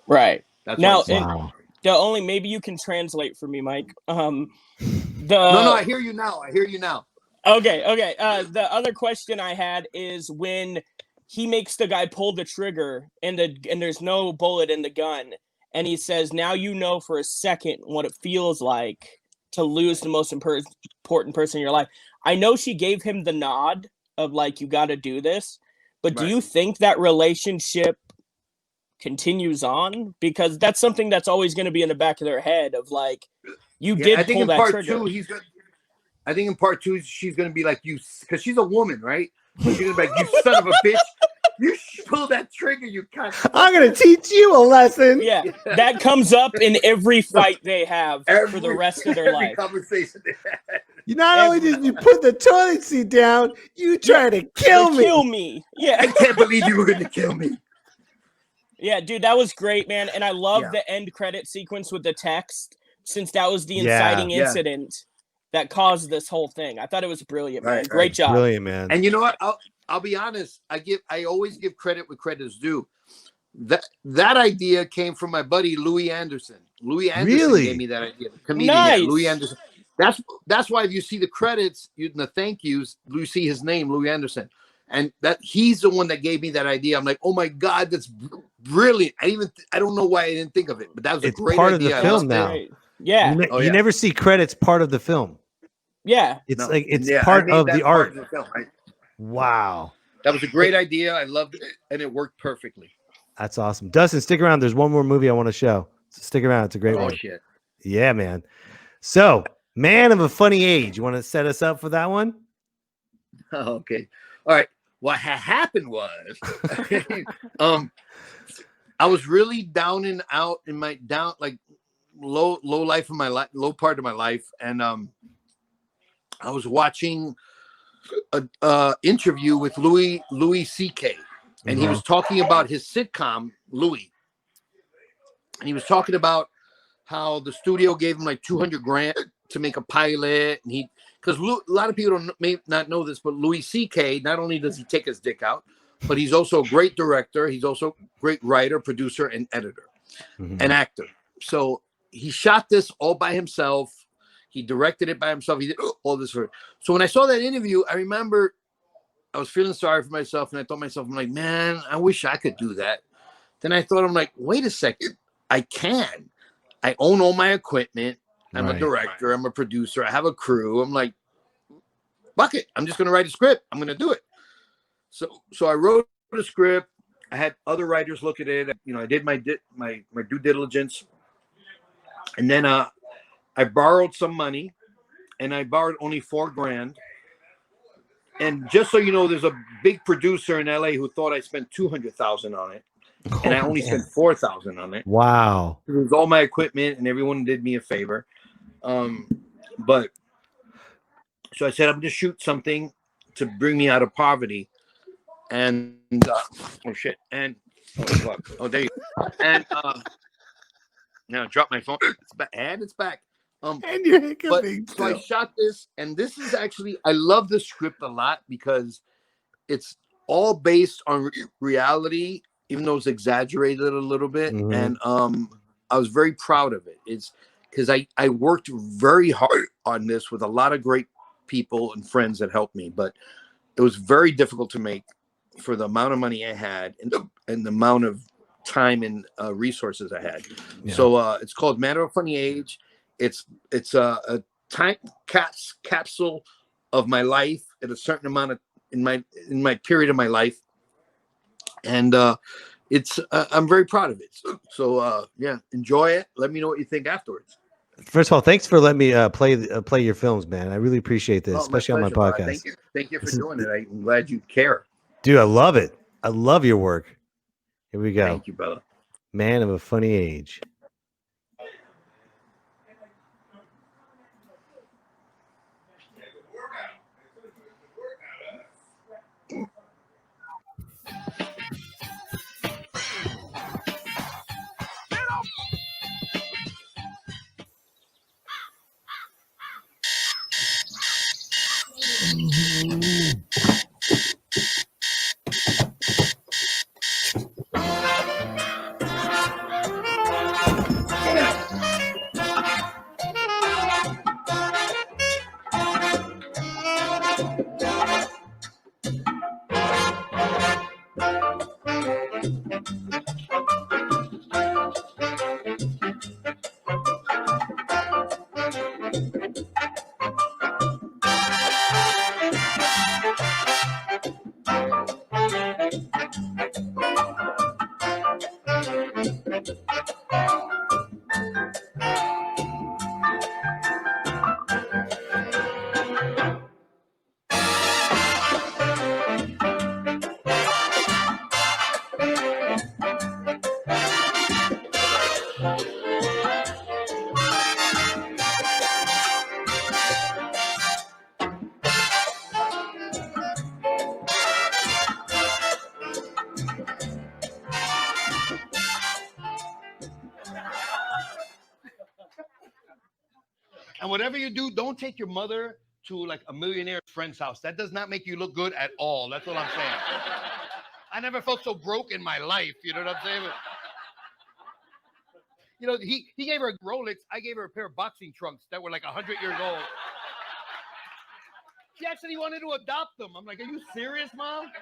Right. That's Now, what he's saying. Wow. the only maybe you can translate for me, Mike. No, I hear you now. Okay. The other question I had is when he makes the guy pull the trigger and there's no bullet in the gun, and he says, "Now you know for a second what it feels like to lose the most important person in your life." I know she gave him the nod of like, "You got to do this," but do you think that relationship continues on? Because that's something that's always going to be in the back of their head of like, you did I think pull in that part trigger. I think in part two, she's going to be like, you, because she's a woman, right? So she's going to be like, you son of a bitch. You pull that trigger, you cunt. I'm going to teach you a lesson. Yeah, that comes up in every fight they have for the rest of their every life. conversation they have. You not only did you put the toilet seat down, you tried to kill me. Kill me. Yeah. I can't believe you were going to kill me. Yeah, dude, that was great, man. And I love the end credit sequence with the text, since that was the inciting incident that caused this whole thing. I thought it was brilliant, man. Great job. Brilliant, man. And you know what? I'll be honest. I always give credit where credit is due. That idea came from my buddy Louis Anderson. Louis Anderson gave me that idea. Comedian, nice. Louis Anderson. That's why if you see the credits, the thank yous, you see his name, Louis Anderson. And that he's the one that gave me that idea. I'm like, oh my God, that's brilliant. I don't know why I didn't think of it, but that was a great part idea. of the film now. Yeah. You never see credits part of the film. Yeah. It's part of the art. Of the film, right? Wow. That was a great idea. I loved it, and it worked perfectly. That's awesome. Dustin, stick around. There's one more movie I want to show. Stick around. It's a great one. Oh, shit. Yeah, man. So, Man of a Funny Age. You want to set us up for that one? Oh, okay. All right. What happened was, I was really down and out in my low life of my life, low part of my life, and I was watching a interview with Louis C.K. and he was talking about his sitcom Louis, and he was talking about how the studio gave him like $200,000 to make a pilot, and because a lot of people may not know this, but Louis C.K. not only does he take his dick out, but he's also a great director. He's also a great writer, producer, and editor, and actor. So he shot this all by himself. He directed it by himself. He did all this for it. So when I saw that interview, I remember I was feeling sorry for myself, and I thought to myself, I'm like, man, I wish I could do that. Then I thought, I'm like, wait a second, I can. I own all my equipment. I'm a director. I'm a producer. I have a crew. I'm like, fuck it. I'm just going to write a script. I'm going to do it. So I wrote a script. I had other writers look at it. I did my due diligence. And then I borrowed some money, and I borrowed only $4,000. And just so you know, there's a big producer in LA who thought I spent $200,000 on it. And I only spent $4,000 on it. Wow. It was all my equipment, and everyone did me a favor. But so I said, I'm going to shoot something to bring me out of poverty. And oh shit. And there you go. And now I dropped my phone. It's back. And it's back. And you're hiccuping. So I shot this, and this is actually, I love the script a lot because it's all based on reality, even though it's exaggerated a little bit. And I was very proud of it. It's because I worked very hard on this with a lot of great people and friends that helped me, but it was very difficult to make. for the amount of money I had and the amount of time and resources I had. Yeah. So it's called Man of a Funny Age. It's a time capsule of my life at a certain amount of in my period of my life, and it's I'm very proud of it. So yeah, enjoy it. Let me know what you think afterwards. First of all, thanks for letting me play your films, man. I really appreciate this, especially on my podcast. Thank you for doing it. I'm glad you care. Dude, I love it. I love your work. Here we go. Thank you, brother. Man of a Funny Age. And whatever you do, don't take your mother to like a millionaire friend's house. That does not make you look good at all. That's what I'm saying. I never felt so broke in my life. You know what I'm saying? You know, he gave her a Rolex. I gave her a pair of boxing trunks that were like 100 years old. She actually wanted to adopt them. I'm like, are you serious, Mom? At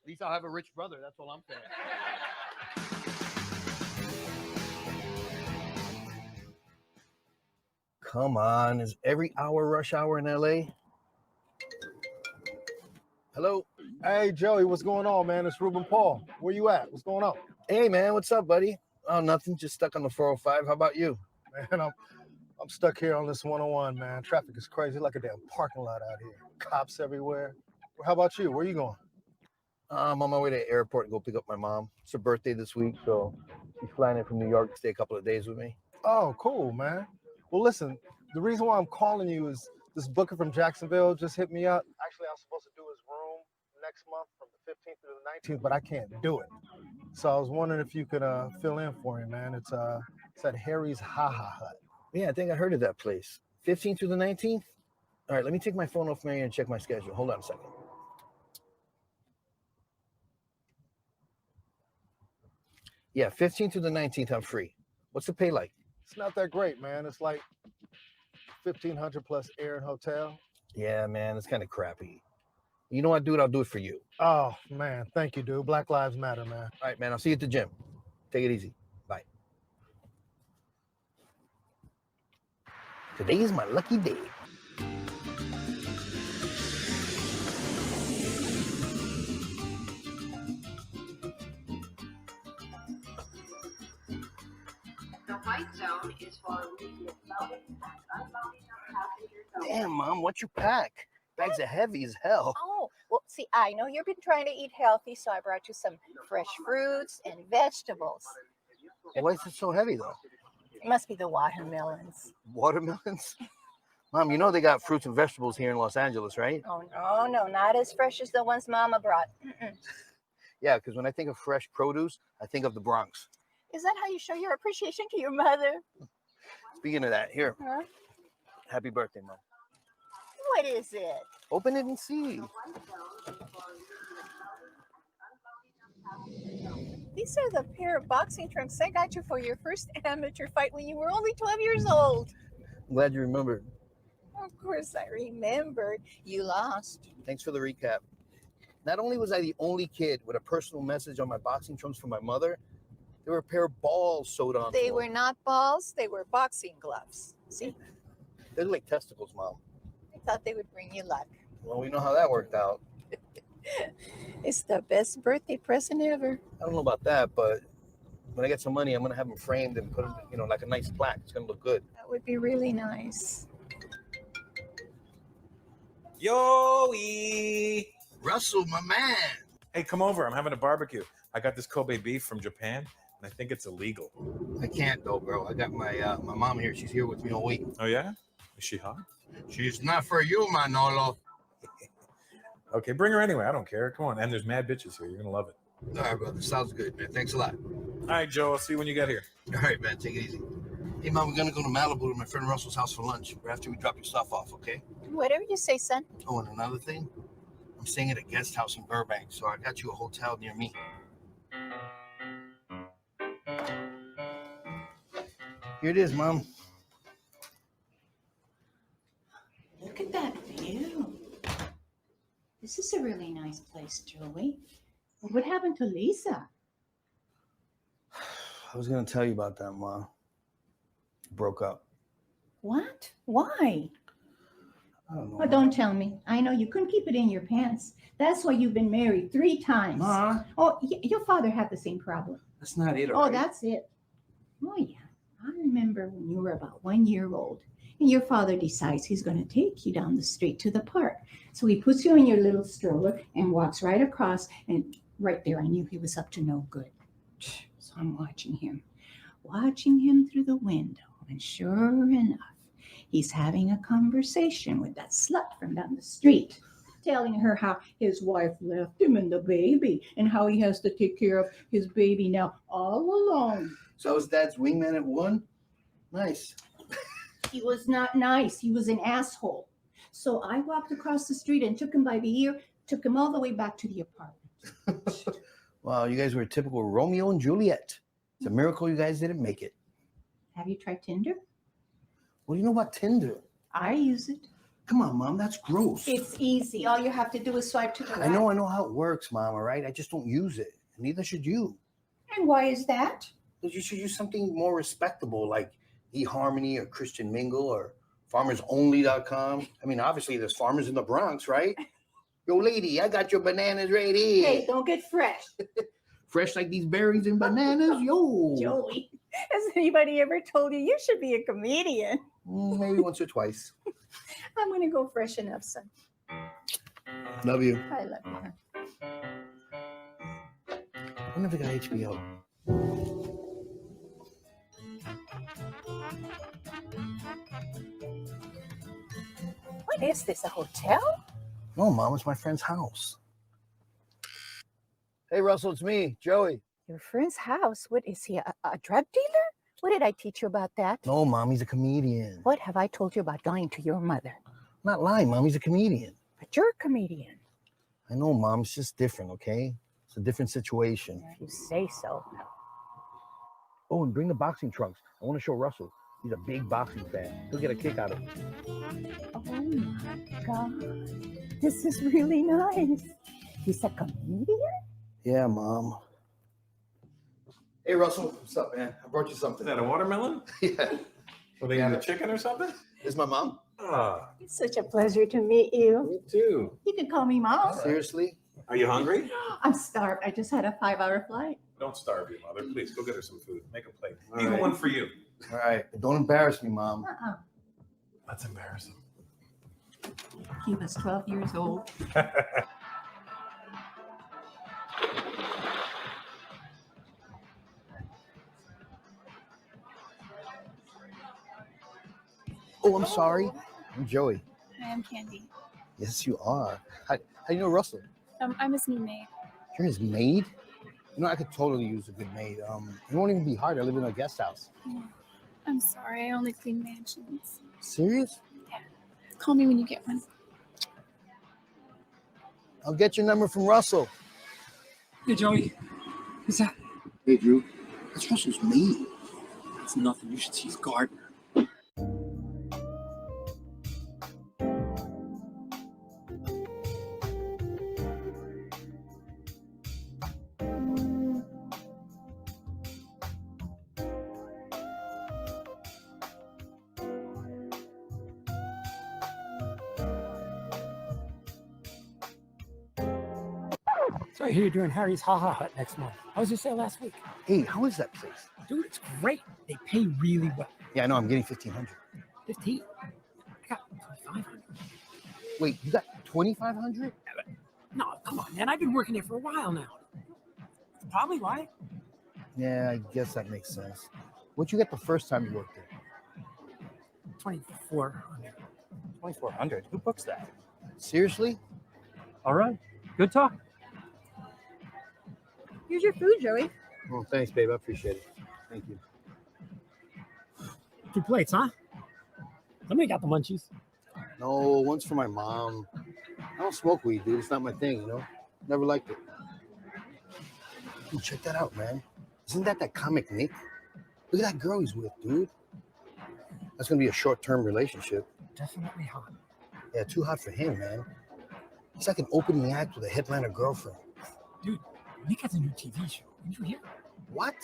least I'll have a rich brother. That's all I'm saying. Come on, is every hour rush hour in LA? Hello? Hey, Joey, what's going on, man? It's Ruben Paul. Where you at? What's going on? Hey, man, what's up, buddy? Oh, nothing, just stuck on the 405. How about you? Man, I'm stuck here on this 101, man. Traffic is crazy, like a damn parking lot out here. Cops everywhere. How about you? Where you going? I'm on my way to the airport to go pick up my mom. It's her birthday this week, so she's flying in from New York to stay a couple of days with me. Oh, cool, man. Well, listen, the reason why I'm calling you is this booker from Jacksonville just hit me up. Actually, I was supposed to do his room next month from the 15th through the 19th, but I can't do it. So I was wondering if you could fill in for him, man. It's at Harry's Ha-Ha Hut. Yeah, I think I heard of that place. 15th through the 19th? All right, let me take my phone off Mary and check my schedule. Hold on a second. Yeah, 15th through the 19th, I'm free. What's the pay like? It's not that great, man. It's like $1,500 plus air and hotel. Yeah, man, it's kind of crappy. You know what, dude? I'll do it for you. Oh, man. Thank you, dude. Black Lives Matter, man. All right, man. I'll see you at the gym. Take it easy. Bye. Today is my lucky day. The white zone is for immediate loading and unloading of passengers only. Damn, Mom, what you pack? Bags are heavy as hell. Oh, well, see, I know you've been trying to eat healthy, so I brought you some fresh fruits and vegetables. Why is it so heavy, though? It must be the watermelons. Watermelons? Mom, you know they got fruits and vegetables here in Los Angeles, right? Oh, no, not as fresh as the ones Mama brought. Mm-mm. Yeah, because when I think of fresh produce, I think of the Bronx. Is that how you show your appreciation to your mother? Speaking of that, here. Huh? Happy birthday, Mom. What is it? Open it and see. These are the pair of boxing trunks I got you for your first amateur fight when you were only 12 years old. I'm glad you remembered. Of course I remembered. You lost. Thanks for the recap. Not only was I the only kid with a personal message on my boxing trunks from my mother, there were a pair of balls sewed on. They were not balls, they were boxing gloves. See, They're like testicles, Mom. I thought they would bring you luck. Well, we know how that worked out. It's the best birthday present ever. I don't know about that, but when I get some money, I'm gonna have them framed and put them, like a nice plaque. It's gonna look good. That would be really nice. Joey! Russell, my man. Hey, come over. I'm having a barbecue. I got this Kobe beef from Japan, and I think it's illegal. I can't though, bro. I got my my mom here. She's here with me all week. Oh, yeah? Is she hot? She's not for you, Manolo. Okay, bring her anyway. I don't care. Come on. And there's mad bitches here. You're going to love it. All right, brother. Sounds good, man. Thanks a lot. All right, Joe. I'll see you when you get here. All right, man. Take it easy. Hey, Mom, we're gonna go to Malibu to my friend Russell's house for lunch. Right after we drop your stuff off, okay? Whatever you say, son. Oh, and another thing, I'm staying at a guest house in Burbank, so I got you a hotel near me. Here it is, Mom. Look at that view. This is a really nice place, Joey. What happened to Lisa? I was gonna tell you about that, Mom. Broke up. What? Why? I don't know. Oh, don't tell me. I know you couldn't keep it in your pants. That's why you've been married 3 times. Ma, Oh, your father had the same problem. that's not it, Oh, all right? that's it. Oh, yeah. I remember when you were about 1 year old and your father decides he's going to take you down the street to the park. So he puts you in your little stroller and walks right across. And right there, I knew he was up to no good. So I'm watching him through the window. And sure enough, he's having a conversation with that slut from down the street, telling her how his wife left him and the baby and how he has to take care of his baby now all alone. So is Dad's wingman at 1? Nice. He was not nice. He was an asshole. So I walked across the street and took him by the ear, took him all the way back to the apartment. Wow, you guys were a typical Romeo and Juliet. It's a miracle you guys didn't make it. Have you tried Tinder? What do you know about Tinder? I use it. Come on, Mom, that's gross. It's easy. All you have to do is swipe to the right. I know how it works, Mom, all right? I just don't use it. And neither should you. And why is that? Because you should use something more respectable like eHarmony or Christian Mingle or FarmersOnly.com. I mean, obviously there's farmers in the Bronx, right? Yo, lady, I got your bananas right here. Hey, don't get fresh. Fresh like these berries and bananas, yo. Joey, has anybody ever told you you should be a comedian? Maybe once or twice. I'm going to go freshen up, son. Love you. I love you. I never got HBO. What is this, a hotel? No, Mom, it's my friend's house. Hey, Russell, it's me, Joey. Your friend's house? What is he, a drug dealer? What did I teach you about that? No, Mom, he's a comedian. What have I told you about lying to your mother? I'm not lying, Mom, he's a comedian. But you're a comedian. I know, Mom, it's just different, okay? It's a different situation. If you say so. Oh, and bring the boxing trunks. I want to show Russell. He's a big boxing fan. He'll get a kick out of it. Oh my God. This is really nice. He's a comedian? Yeah, Mom. Hey, Russell. What's up, man? I brought you something. Is that a watermelon? Yeah. Were they had a chicken or something? This is my mom. Ah, It's such a pleasure to meet you. me too. You can call me Mom. Seriously? Are you hungry? I'm starved. I just had a 5-hour flight. Don't starve your mother. Please go get her some food. Make a plate. All Even right. one for you. All right. But don't embarrass me, Mom. Uh-uh. That's embarrassing. He was 12 years old. Oh, I'm sorry. I'm Joey. Hi, I'm Candy. Yes, you are. How do you know Russell? I'm his new maid. You're his maid? You know, I could totally use a good maid. It won't even be hard. I live in a guest house. I'm sorry, I only clean mansions. Serious? Call me when you get one. I'll get your number from Russell. Hey, Joey. Who's that? Hey, Drew. That's Russell's maid. It's nothing. You should see his gardener. So I hear you're doing Harry's Ha Ha Hut next month. I was just there last week. Hey, how is that place? Dude, it's great. They pay really well. Yeah, I know. I'm getting 1,500. 15. I got 500. Wait, you got 2,500? No, come on, man. I've been working there for a while now. That's probably why. Yeah, I guess that makes sense. What'd you get the first time you worked there? 2,400. 2,400? Who books that? Seriously? All right. Good talk. Here's your food, Joey. Oh, thanks, babe. I appreciate it. Thank you. 2 plates, huh? Somebody got the munchies. No, one's for my mom. I don't smoke weed, dude. It's not my thing, you know? Never liked it. Dude, check that out, man. Isn't that comic Nick? Look at that girl he's with, dude. That's going to be a short-term relationship. Definitely hot. Yeah, too hot for him, man. He's like an opening act with a headliner girlfriend. Dude, Nick has a new TV show. Did you hear? What?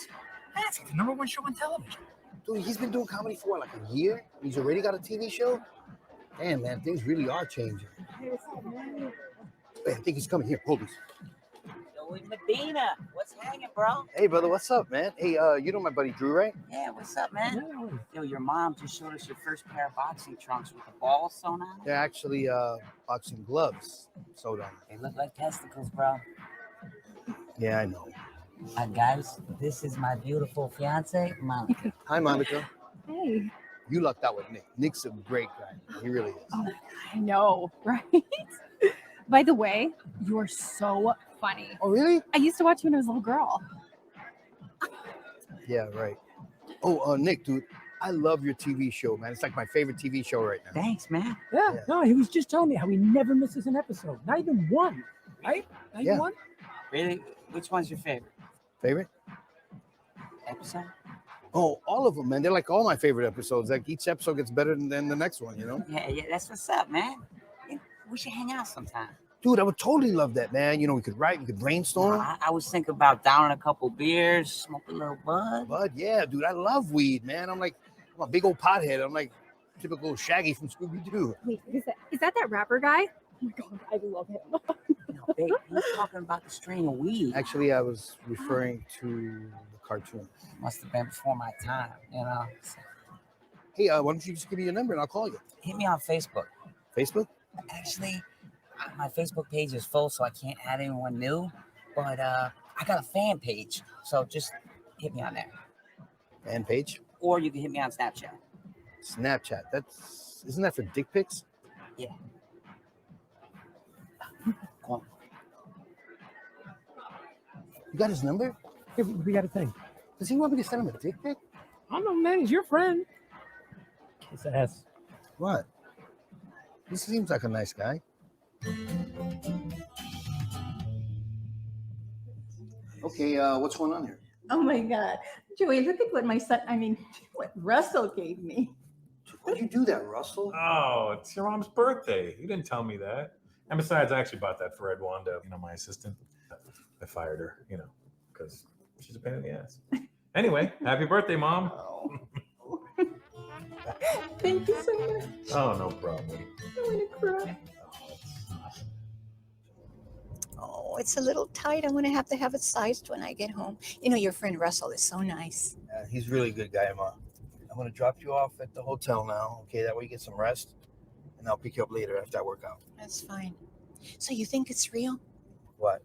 That's the #1 show on television. Dude, he's been doing comedy for what, like a year? He's already got a TV show? Damn, man, things really are changing. Hey, I think he's coming here. Hold this. Joey Medina, what's hanging, bro? Hey, brother, what's up, man? Hey, you know my buddy Drew, right? Yeah, what's up, man? Yo, your mom just showed us your first pair of boxing trunks with the balls sewn on. They're actually boxing gloves sewed on. They look like testicles, bro. Yeah, I know. Guys, this is my beautiful fiance, Monica. Hi, Monica. Hey. You lucked out with Nick. Nick's a great guy. He really is. Oh, I know, right? By the way, you're so funny. Oh, really? I used to watch you when I was a little girl. Yeah, right. Oh, Nick, dude, I love your TV show, man. It's like my favorite TV show right now. Thanks, man. Yeah, no, he was just telling me how he never misses an episode. Not even one, right? Not even one? Really? Which one's your favorite? Favorite? Episode? Oh, all of them, man. They're like all my favorite episodes. Like each episode gets better than the next one, you know? Yeah, that's what's up, man. Yeah, we should hang out sometime. Dude, I would totally love that, man. You know, we could write, we could brainstorm. I was thinking about downing a couple beers, smoke a little bud. Bud, yeah, dude, I love weed, man. I'm a big old pothead. I'm like typical Shaggy from Scooby-Doo. Wait, is that rapper guy? Oh my God, I love him. No, babe, he's talking about the strain of weed. Actually, I was referring to the cartoon. Must have been before my time, you know. Hey, why don't you just give me your number and I'll call you? Hit me on Facebook. Facebook? Actually, my Facebook page is full, so I can't add anyone new. But I got a fan page, so just hit me on there. Fan page? Or you can hit me on Snapchat. Snapchat. Isn't that for dick pics? Yeah. Come on. You got his number? Hey, we got a thing. Does he want me to send him a dick pic? I don't know, man. He's your friend. Kiss ass. What? He seems like a nice guy. Okay, what's going on here? Oh my God. Joey, look at what Russell gave me. Why'd you do that, Russell? Oh, it's your mom's birthday. You didn't tell me that. And besides, I actually bought that for Ed Wanda, my assistant. I fired her, because she's a pain in the ass. Anyway, happy birthday, Mom. Thank you so much. Oh, no problem. I'm gonna cry. Oh, it's a little tight. I'm going to have it sized when I get home. You know, your friend Russell is so nice. He's a really good guy, Ma. I'm going to drop you off at the hotel now, okay? That way you get some rest, and I'll pick you up later after I work out. That's fine. So you think it's real? What?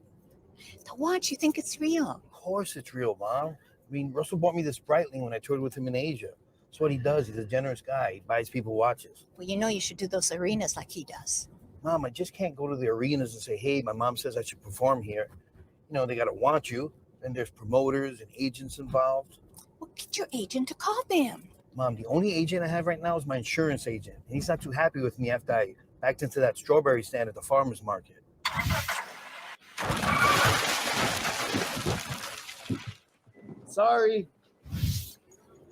The watch, you think it's real? Of course it's real, Mom. I mean, Russell bought me this Breitling when I toured with him in Asia. That's what he does. He's a generous guy. He buys people watches. Well, you know you should do those arenas like he does. Mom, I just can't go to the arenas and say, hey, my mom says I should perform here. They got to want you. Then there's promoters and agents involved. Well, get your agent to call them. Mom, the only agent I have right now is my insurance agent. And he's not too happy with me after I backed into that strawberry stand at the farmer's market. Sorry.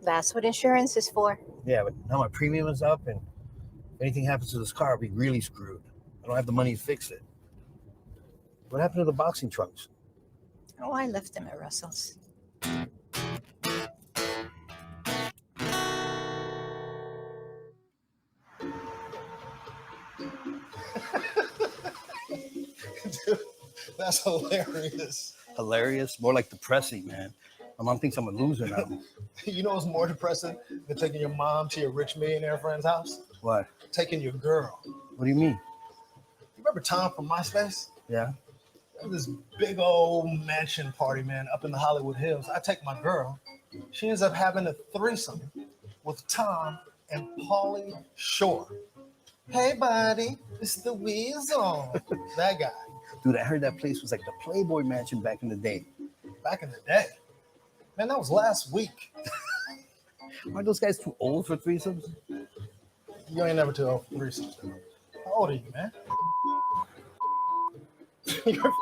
That's what insurance is for. Yeah, but now my premium is up, and if anything happens to this car, I'll be really screwed. I don't have the money to fix it. What happened to the boxing trunks? Oh, I left them at Russell's. That's hilarious. Hilarious, more like depressing, man. My mom thinks I'm a loser now. You know what's more depressing than taking your mom to your rich millionaire friend's house? What? Taking your girl. What do you mean? You remember Tom from MySpace? Yeah. This big old mansion party, man, up in the Hollywood Hills. I take my girl. She ends up having a threesome with Tom and Pauly Shore. Hey, buddy, it's the Weasel. That guy. Dude, I heard that place was like the Playboy Mansion back in the day. Back in the day? Man, that was last week. Aren't those guys too old for threesomes? You ain't never too old for threesomes. How old are you, man? You're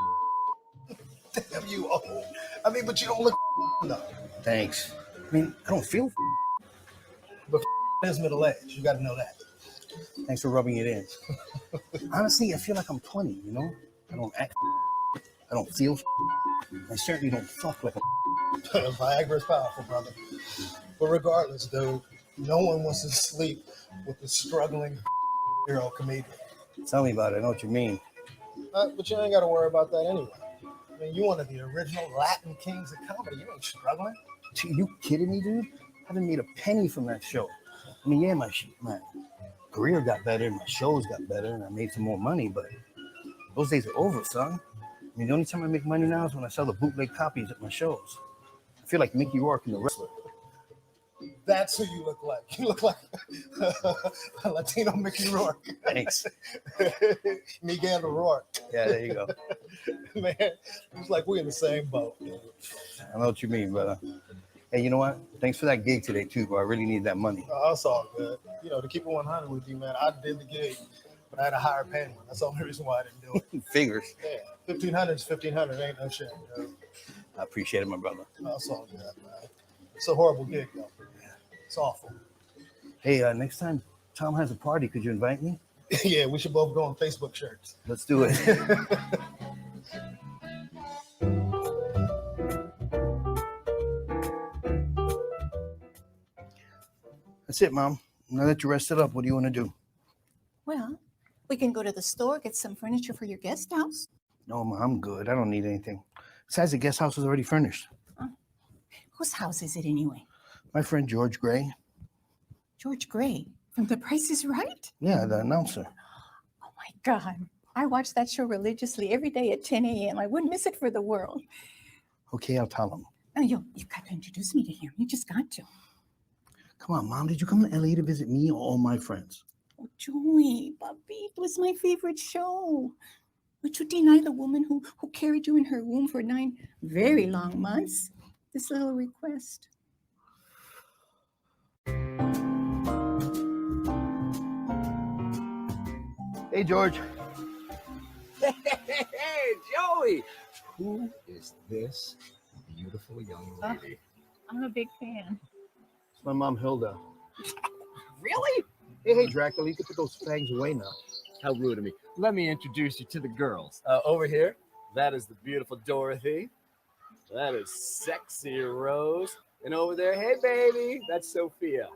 damn you old. I mean, but you don't look though. Thanks. I mean, I don't feel But is middle age. You got to know that. Thanks for rubbing it in. Honestly, I feel like I'm 20, you know? I don't act I don't feel I certainly don't fuck like a Viagra's powerful, brother. But regardless, dude, no one wants to sleep with a struggling hero comedian. Tell me about it. I know what you mean. But you ain't got to worry about that anyway. I mean, you one of the original Latin kings of comedy. You ain't struggling. You kidding me, dude? I haven't made a penny from that show. I mean, yeah, my career got better, and my shows got better, and I made some more money, but those days are over, son. I mean, the only time I make money now is when I sell the bootleg copies at my shows. I feel like Mickey Rourke in The Wrestler. That's who you look like. You look like a Latino Mickey Rourke. Thanks. Miguel Rourke. Yeah, there you go. Man, it's like we're in the same boat. I know what you mean, brother. Hey, you know what? Thanks for that gig today, too, bro. I really need that money. Oh, that's all good. You know, to keep it 100 with you, man, I did the gig, but I had a higher paying one. That's the only reason why I didn't do it. Figures. Yeah, 1,500 is 1,500. Ain't no shit. You know? I appreciate it, my brother. No, that's all good, man. It's a horrible gig, though. It's awful. Hey, next time Tom has a party, could you invite me? Yeah, we should both go on Facebook shirts. Let's do it. That's it, Mom. Now that you rested up, what do you want to do? Well, we can go to the store, get some furniture for your guest house. No, Mom, I'm good. I don't need anything. Besides, the guest house is already furnished. Whose house is it anyway? My friend George Gray. George Gray from The Price is Right? Yeah, the announcer. Oh my God. I watch that show religiously every day at 10 a.m. I wouldn't miss it for the world. Okay, I'll tell him. Oh, you got to introduce me to him. You just got to. Come on, Mom. Did you come to LA to visit me or all my friends? Oh, Joey, Papi, it was my favorite show. Would you deny the woman who carried you in her womb for 9 very long months this little request? Hey, George. Hey, Joey! Who is this beautiful young lady? I'm a big fan. It's my mom, Hilda. Really? Hey, Dracula, you can put those fangs away now. How rude of me. Let me introduce you to the girls. Over here, that is the beautiful Dorothy. That is sexy Rose. And over there, hey, baby, that's Sophia.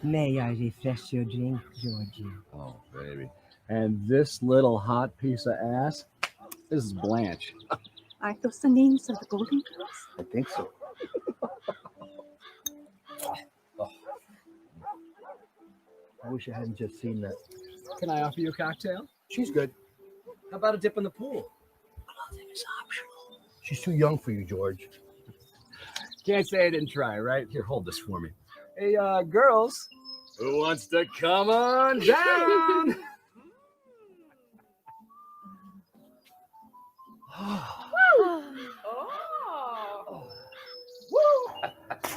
May I refresh your drink, Georgie? Oh, baby. And this little hot piece of ass, this is Blanche. Aren't those the names of the Golden Girls? I think so. I wish I hadn't just seen that. Can I offer you a cocktail? She's good. How about a dip in the pool? Clothing is optional. She's too young for you, George. Can't say I didn't try, right? Here, hold this for me. Hey, girls, who wants to come on down?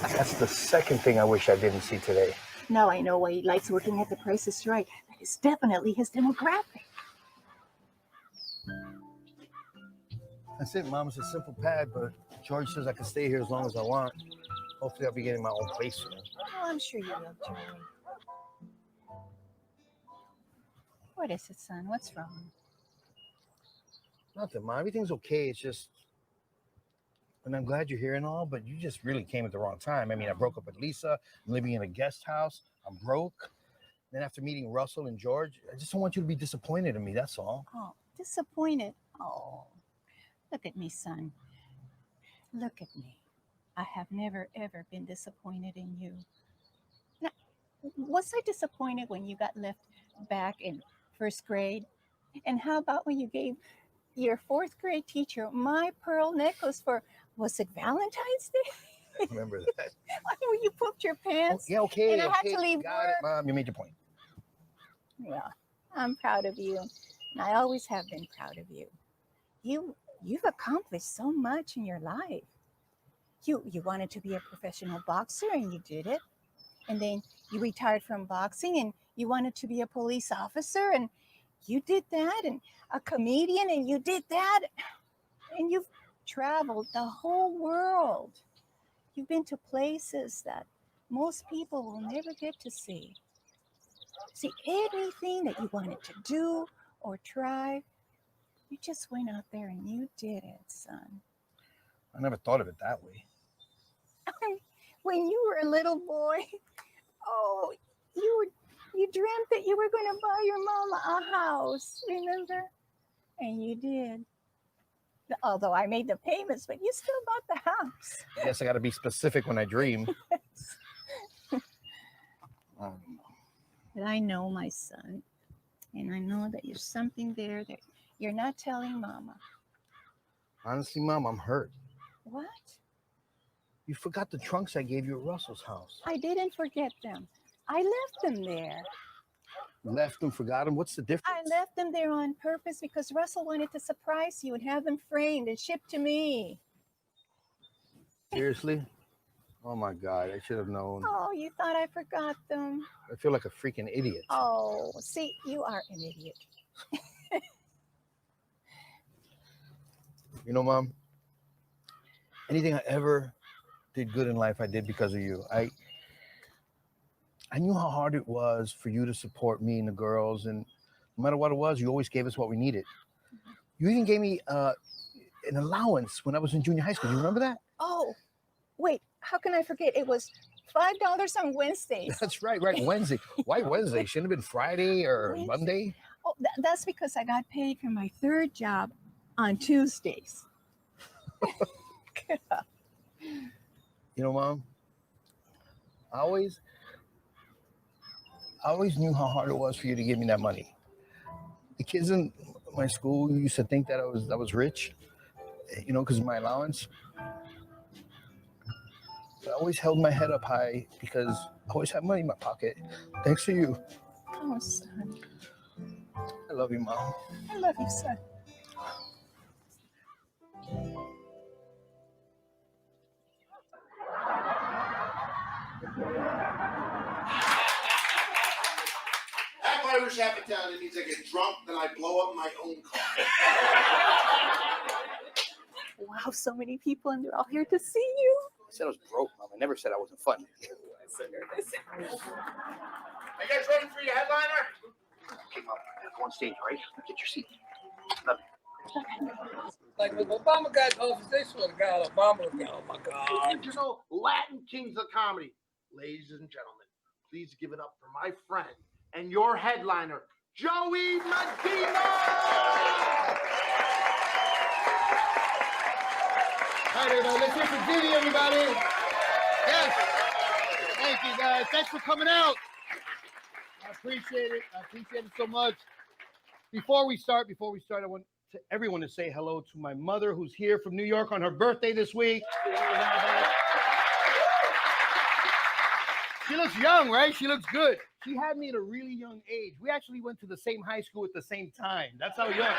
That's the second thing I wish I didn't see today. Now I know why he likes working at The Price is Right. That is definitely his demographic. That's it, Mom. It's a simple pad, but George says I can stay here as long as I want. Hopefully I'll be getting my own place soon. Oh, I'm sure you will, Joey. What is it, son? What's wrong? Nothing, Mom. Everything's okay. It's just... And I'm glad you're here and all, but you just really came at the wrong time. I mean, I broke up with Lisa. I'm living in a guest house. I'm broke. Then after meeting Russell and George, I just don't want you to be disappointed in me. That's all. Oh, disappointed. Oh, look at me, son. Look at me. I have never, ever been disappointed in you. Now, was I disappointed when you got left back in first grade? And how about when you gave your fourth grade teacher my pearl necklace for, was it Valentine's Day? I remember that. When you pooped your pants? Yeah, okay. And I had okay. to leave Got it, work. Mom. You made your point. Yeah, I'm proud of you. And I always have been proud of you. You've accomplished so much in your life. You wanted to be a professional boxer and you did it. And then you retired from boxing and you wanted to be a police officer and you did that, and a comedian and you did that. And you've traveled the whole world. You've been to places that most people will never get to see. See, anything that you wanted to do or try, you just went out there and you did it, son. I never thought of it that way. When you were a little boy, oh, you dreamt that you were going to buy your mama a house, remember? And you did. Although I made the payments, but you still bought the house. I guess I got to be specific when I dream. But I know, my son, and I know that there's something there that you're not telling mama. Honestly, Mom, I'm hurt. What? You forgot the trunks I gave you at Russell's house. I didn't forget them. I left them there. Left them, forgot them. What's the difference? I left them there on purpose because Russell wanted to surprise you and have them framed and shipped to me. Seriously? Oh my God, I should have known. Oh, you thought I forgot them. I feel like a freaking idiot. Oh, see, you are an idiot. You know, Mom, anything I ever did good in life, I did because of you. I knew how hard it was for you to support me and the girls, and no matter what it was, you always gave us what we needed. You even gave me an allowance when I was in junior high school. You remember that? Oh, wait, how can I forget? It was $5 on Wednesdays. That's right, Wednesday. Why Wednesday? Shouldn't have been Friday or Monday? Oh, that's because I got paid for my third job on Tuesdays. You know, Mom, I always knew how hard it was for you to give me that money. The kids in my school used to think that I was rich, you know, because of my allowance. But I always held my head up high because I always had money in my pocket. Thanks to you. Oh, son. I love you, Mom. I love you, son. Half Irish, half Italian means I get drunk, then I blow up my own car. Wow, so many people, and they're all here to see you. I said I was broke, Mom. I never said I wasn't funny. Are you guys ready for your headliner? Okay, Mom, go on stage, all right? Get your seat. Love you. Like if Obama got in office, they swear to God, Obama would go, oh my God. Original Latin kings of comedy. Ladies and gentlemen, please give it up for my friend and your headliner, Joey Medina! All right, everybody, let's hear for Jimmy, everybody. Yes. Thank you, guys. Thanks for coming out. I appreciate it. I appreciate it so much. Before we start, I want everyone to say hello to my mother, who's here from New York on her birthday this week. She looks young, right? She looks good. She had me at a really young age. We actually went to the same high school at the same time. That's how young.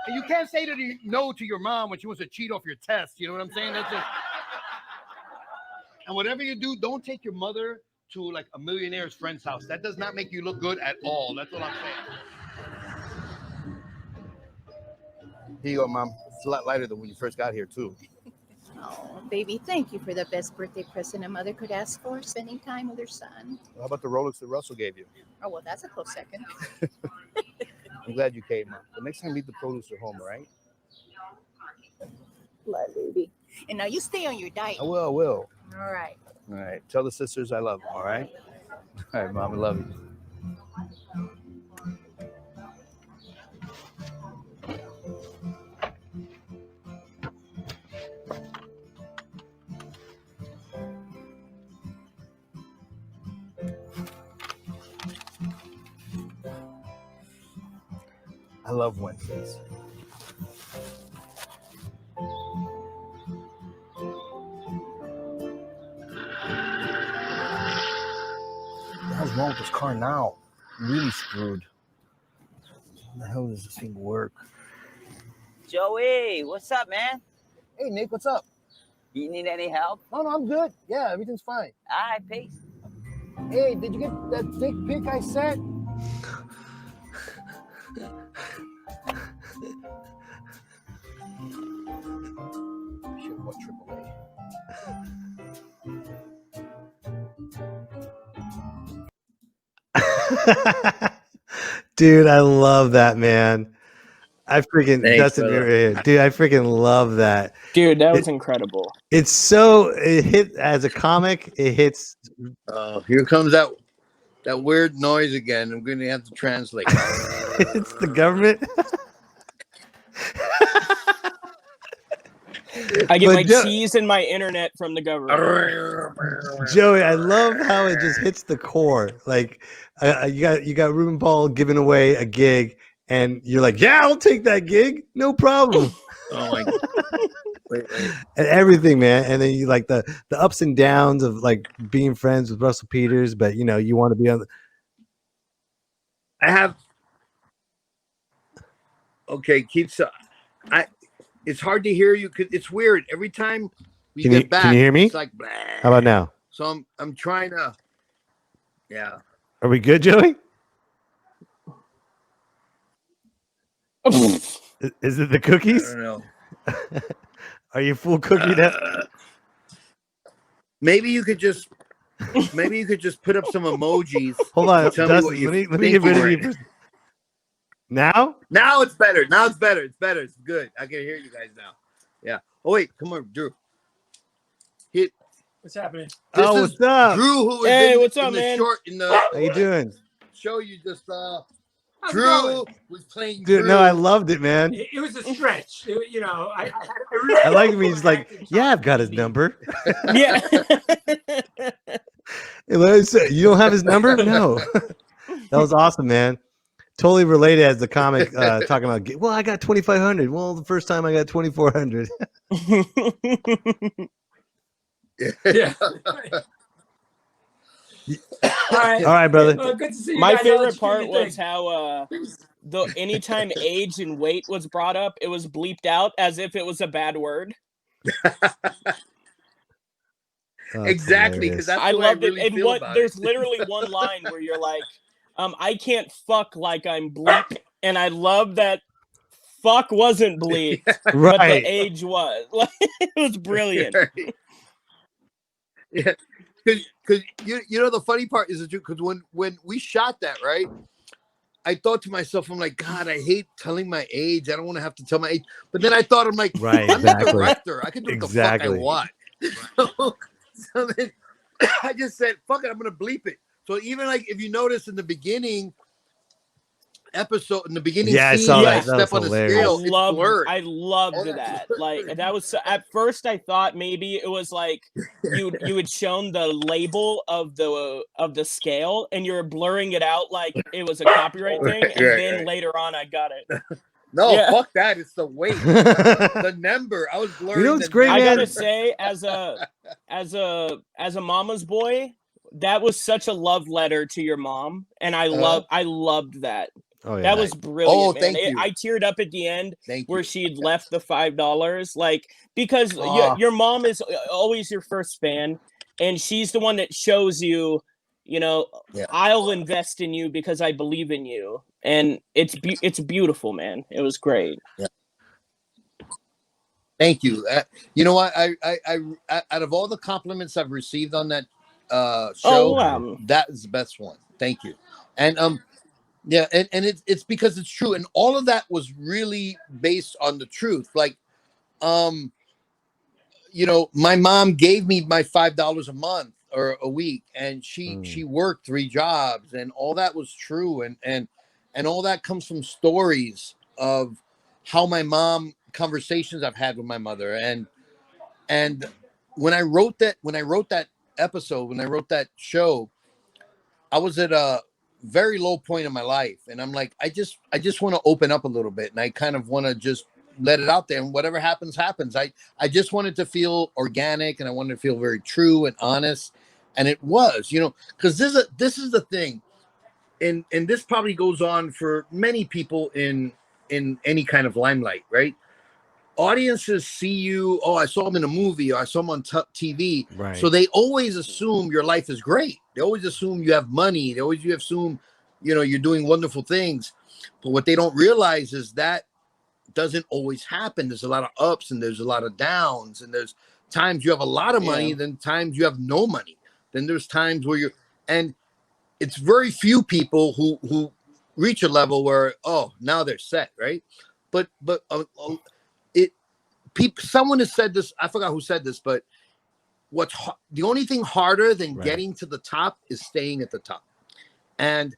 And you can't say no to your mom when she wants to cheat off your test. You know what I'm saying? That's it. And whatever you do, don't take your mother to like a millionaire's friend's house. That does not make you look good at all. That's what I'm saying. Here you go, Mom. It's a lot lighter than when you first got here, too. Oh, baby, thank you for the best birthday present a mother could ask for, spending time with her son. How about the Rolex that Russell gave you? Oh, well, that's a close second. I'm glad you came, Mom. The next time, leave the producer home, all right? Love, baby. And now you stay on your diet. I will. All right. All right. Tell the sisters I love them, all right? All right, Mom, I love you. I love Wednesdays. What the hell's wrong with this car now? I'm really screwed. How the hell does this thing work? Joey, what's up, man? Hey, Nick, what's up? You need any help? No, I'm good. Yeah, everything's fine. All right, peace. Hey, did you get that dick pic I sent? Shit, what AAA? Dude, I love that, man. I freaking Thanks, Dustin, brother. you're here. Dude, I freaking love that. Dude, that was incredible. It's so it hit as a comic. It hits. Here comes that weird noise again. I'm going to have to translate. It's the government. I get But my Joe- cheese and my internet from the government. Joey, I love how it just hits the core. Like you got Ruben Paul giving away a gig, and you're like, yeah, I'll take that gig, no problem. Oh my God. Wait. And everything, man. And then you like the ups and downs of like being friends with Russell Peters, but you know you want to be on. Okay, it's hard to hear you because it's weird. Every time we Can get you back, can you hear me? it's like, blah. How about now? So I'm trying to, yeah. Are we good, Joey? Is it the cookies? I don't know. Are you full cookie now? Maybe you could just put up some emojis. Hold on, and tell me Dustin, what you let me get rid of you. Now? Now it's better. Now it's better. It's better. It's good. I can hear you guys now. Yeah. Oh wait, come on, Drew. What's happening? This is what's up? Drew, who was Hey, in, what's up, in the man? short in the How you doing? show you just How's it Drew going? was playing Dude, Drew. no, I loved it, man. It was a stretch. You know, I I like when he's like, yeah, I've got his number. Yeah. You don't have his number? No. That was awesome, man. Totally related as the comic talking about, well, I got 2,500. Well, the first time I got 2,400. Yeah. All right, brother. Well, good to see you My guys. I'll let favorite you do part your was thing. how anytime age and weight was brought up, it was bleeped out as if it was a bad word. Exactly, because that's I what loved I really it. And feel about there's it. literally one line where you're like, I can't fuck like I'm bleep, and I love that fuck wasn't bleep, but the Right. age was. Like, it was brilliant. Yeah, because you know the funny part is because when we shot that, right, I thought to myself, I'm like, God, I hate telling my age. I don't want to have to tell my age. But then I thought, I'm like, Right, I'm the exactly. director. I can do what the fuck I Exactly. want. So then I just said, fuck it, I'm gonna bleep it. So even like if you notice in the beginning episode, in the beginning Yeah, I scene, saw when that. I That step was on the hilarious. scale, it's blurred. I loved Oh, that's that. blurred. Like that was at first I thought maybe it was like you had shown the label of the scale and you were blurring it out like it was a copyright thing, and then later on I got it. No, Yeah. fuck that. It's the weight. The number. I was blurring. You know what's the great, I man? gotta say, as a mama's boy, that was such a love letter to your mom, and I loved that. Oh, yeah. That was brilliant, Oh, man. thank you. I teared up at the end Thank where you. she'd left the $5, like because Aw. your mom is always your first fan, and she's the one that shows you, Yeah. I'll invest in you because I believe in you, and it's beautiful, man. It was great. Yeah. Thank you. You know what? I out of all the compliments I've received on that show, that is the best one. Thank you. And yeah, and it's because it's true, and all of that was really based on the truth. Like, my mom gave me my $5 a month or a week, and she worked 3 jobs, and all that was true, and all that comes from stories of how my mom, conversations I've had with my mother, and when I wrote that episode, when I wrote that show, I was at a very low point in my life, and I'm like, I just want to open up a little bit, and I kind of want to just let it out there, and whatever happens. I just wanted to feel organic, and I wanted to feel very true and honest, and it was, because this is the thing, and this probably goes on for many people in any kind of limelight, right? Audiences see you, oh, I saw him in a movie, or I saw him on TV. Right. So they always assume your life is great. They always assume you have money. They always assume, you're doing wonderful things. But what they don't realize is that doesn't always happen. There's a lot of ups and there's a lot of downs. And there's times you have a lot of money, then times you have no money. Then there's times where and it's very few people who reach a level where, oh, now they're set, right? But someone has said this, I forgot who said this, but the only thing harder than getting to the top is staying at the top. And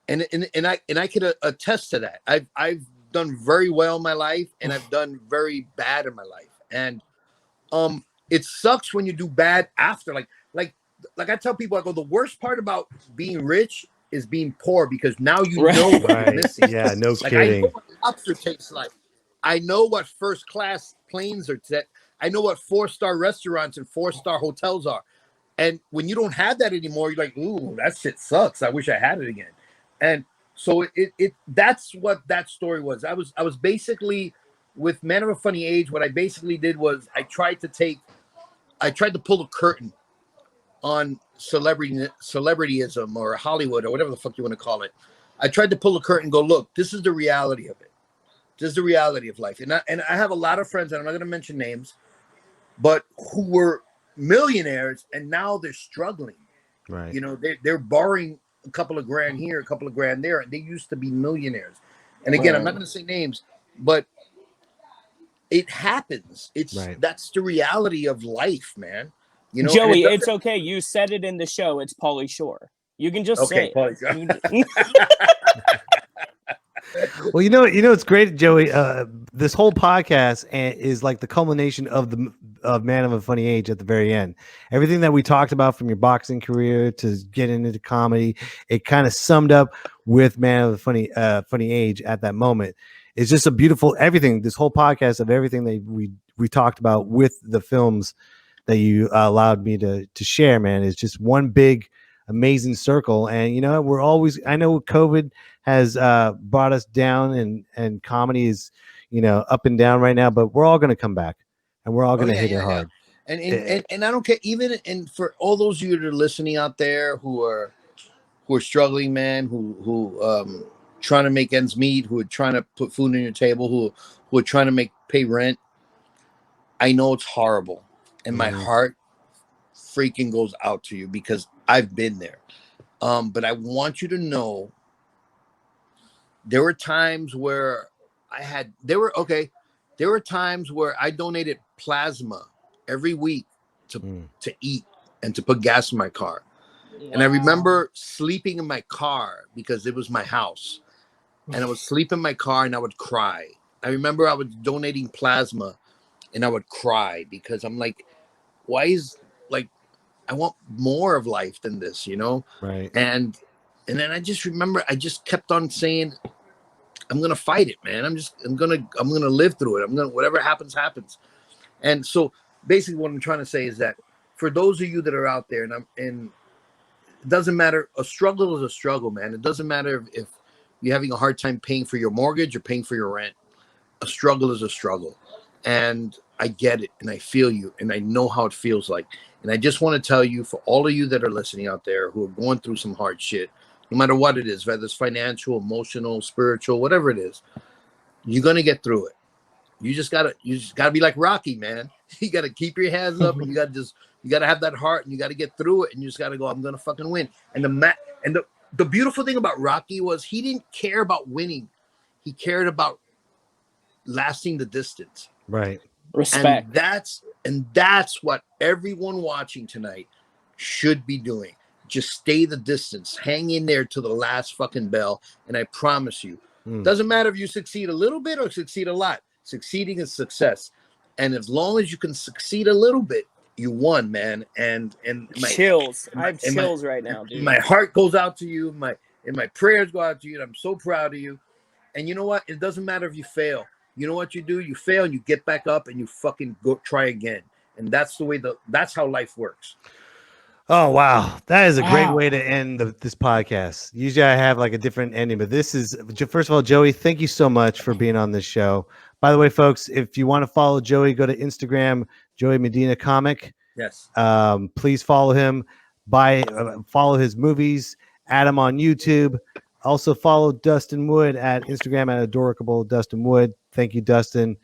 I could attest to that. I've done very well in my life, and I've done very bad in my life. And it sucks when you do bad after. Like I tell people, I go, the worst part about being rich is being poor, because now you know what you're missing. Yeah, no like, kidding. I know what lobster tastes like. I know what first class planes are set. I know what 4-star restaurants and 4-star hotels are. And when you don't have that anymore, you're like, ooh, that shit sucks. I wish I had it again. And so that's what that story was. I was basically, with Man of a Funny Age, what I basically did was I tried to pull the curtain on celebrityism or Hollywood or whatever the fuck you want to call it. I tried to pull the curtain and go, look, this is the reality of it. This is the reality of life. And I have a lot of friends, and I'm not going to mention names, but who were millionaires and now they're struggling. Right. They're borrowing a couple of grand here, a couple of grand there, and they used to be millionaires. And again, I'm not going to say names, but it happens. That's the reality of life, man. Joey, it's okay. You said it in the show. It's Pauly Shore. You can just say it. Well, it's great, Joey. This whole podcast is like the culmination of Man of a Funny Age at the very end. Everything that we talked about, from your boxing career to getting into comedy, it kind of summed up with Man of the Funny Age at that moment. It's just a beautiful everything. This whole podcast of everything that we talked about with the films that you allowed me to share, man, is just one big amazing circle. And I know COVID has brought us down, and comedy is up and down right now, but we're all going to come back, and we're all going to hit it hard. And I don't care, and for all those of you that are listening out there who are struggling, man, who trying to make ends meet, who are trying to put food on your table, who are trying to pay rent. I know it's horrible, and my heart freaking goes out to you, because I've been there. But I want you to know, there were times where there were times where I donated plasma every week to eat and to put gas in my car. Wow. And I remember sleeping in my car, because it was my house, and I would sleep in my car and I would cry. I remember I was donating plasma and I would cry, because I'm like, I want more of life than this, Right. And then I just remember, I just kept on saying, I'm gonna fight it, man. I'm gonna live through it. Whatever happens, happens. And so basically what I'm trying to say is that for those of you that are out there, and it doesn't matter, a struggle is a struggle, man. It doesn't matter if you're having a hard time paying for your mortgage or paying for your rent. A struggle is a struggle. And I get it, and I feel you, and I know how it feels like. And I just want to tell you, for all of you that are listening out there who are going through some hard shit, no matter what it is, whether it's financial, emotional, spiritual, whatever it is, you're gonna get through it. You just gotta be like Rocky, man. You gotta keep your hands up, and you gotta have that heart, and you gotta get through it, and you just gotta go, I'm gonna fucking win. And the beautiful thing about Rocky was he didn't care about winning. He cared about lasting the distance. Right. Respect. And that's what everyone watching tonight should be doing. Just stay the distance. Hang in there to the last fucking bell. And I promise you, doesn't matter if you succeed a little bit or succeed a lot. Succeeding is success. And as long as you can succeed a little bit, you won, man. And my chills. I have chills right now, dude. My heart goes out to you. My prayers go out to you. And I'm so proud of you. And you know what? It doesn't matter if you fail. You know what you do? You fail and you get back up and you fucking go try again. And that's the way that's how life works. Oh, wow. That is a great way to end this podcast. Usually I have like a different ending, but this is, first of all, Joey, thank you so much for being on this show. By the way, folks, if you want to follow Joey, go to Instagram, Joey Medina Comic. Yes. Please follow him. Follow his movies. Add him on YouTube. Also follow Dustin Wood at Instagram at Adorable Dustin Wood. Thank you, Dustin.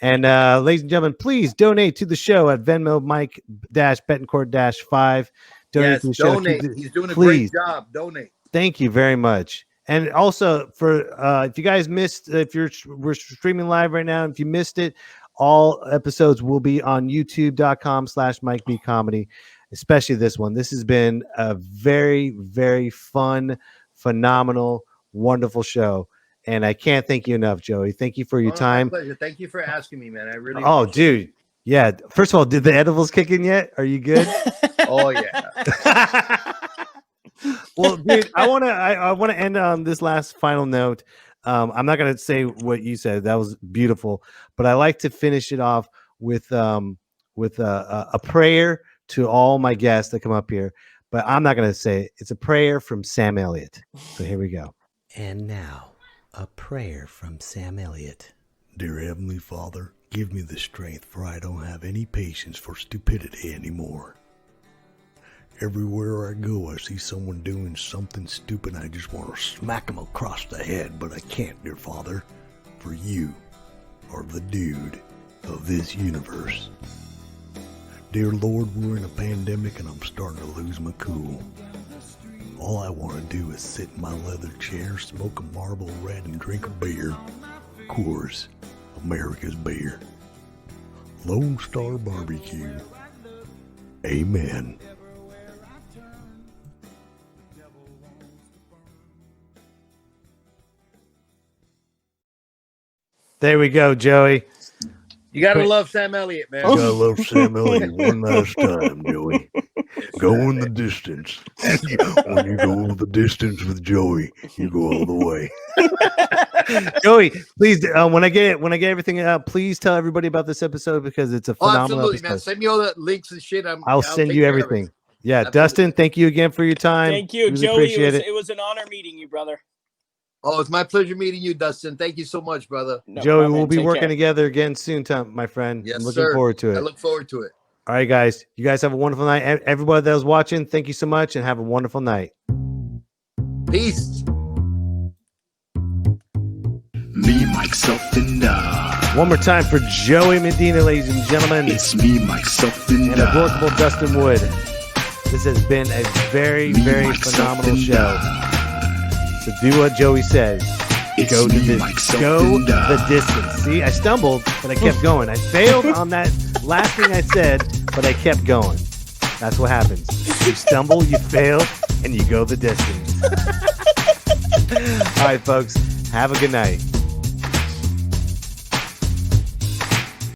And ladies and gentlemen, please donate to the show at Venmo Mike-Betancourt-5. Donate to the show. He's doing a great job. Donate. Thank you very much. And also for if you guys missed, we're streaming live right now. If you missed it, all episodes will be on youtube.com/MikeBComedy, especially this one. This has been a very, very fun, phenomenal, wonderful show. And I can't thank you enough, Joey. Thank you for your time. My pleasure. Thank you for asking me, man. I really dude. Yeah. First of all, did the edibles kick in yet? Are you good? Oh, yeah. Well, dude, I want to end on this last final note. I'm not going to say what you said. That was beautiful. But I like to finish it off with a prayer to all my guests that come up here. But I'm not going to say it. It's a prayer from Sam Elliott. So here we go. And now, a prayer from Sam Elliott. Dear Heavenly Father, give me the strength, for I don't have any patience for stupidity anymore. Everywhere I go, I see someone doing something stupid. I just want to smack them across the head, but I can't, dear Father, for you are the dude of this universe. Dear Lord, we're in a pandemic and I'm starting to lose my cool. All I want to do is sit in my leather chair, smoke a Marlboro Red, and drink a beer. Coors, America's beer. Lone Star Barbecue. Amen. There we go, Joey. You gotta love Sam Elliott, man. You gotta love Sam Elliott one last time, Joey. Go in the distance. When you go the distance with Joey, you go all the way. Joey, please, when I get everything out, please tell everybody about this episode because it's a phenomenal episode. Man. Send me all the links and shit. I'll send you everything. Yeah, absolutely. Dustin, thank you again for your time. Thank you, really Joey. It was an honor meeting you, brother. Oh, it's my pleasure meeting you, Dustin. Thank you so much, brother. No Joey, problem, we'll be working together again soon, my friend. Yes, I'm looking forward to it. I look forward to it. All right, guys. You guys have a wonderful night. Everybody that was watching, thank you so much and have a wonderful night. Peace. Me, myself, and I. One more time for Joey Medina, ladies and gentlemen. It's me, myself, and I. Adorable Dustin Wood. This has been a very, very phenomenal show. So do what Joey says. Go the distance. See, I stumbled, but I kept going. I failed on that last thing I said, but I kept going. That's what happens. You stumble, you fail, and you go the distance. All right, folks. Have a good night.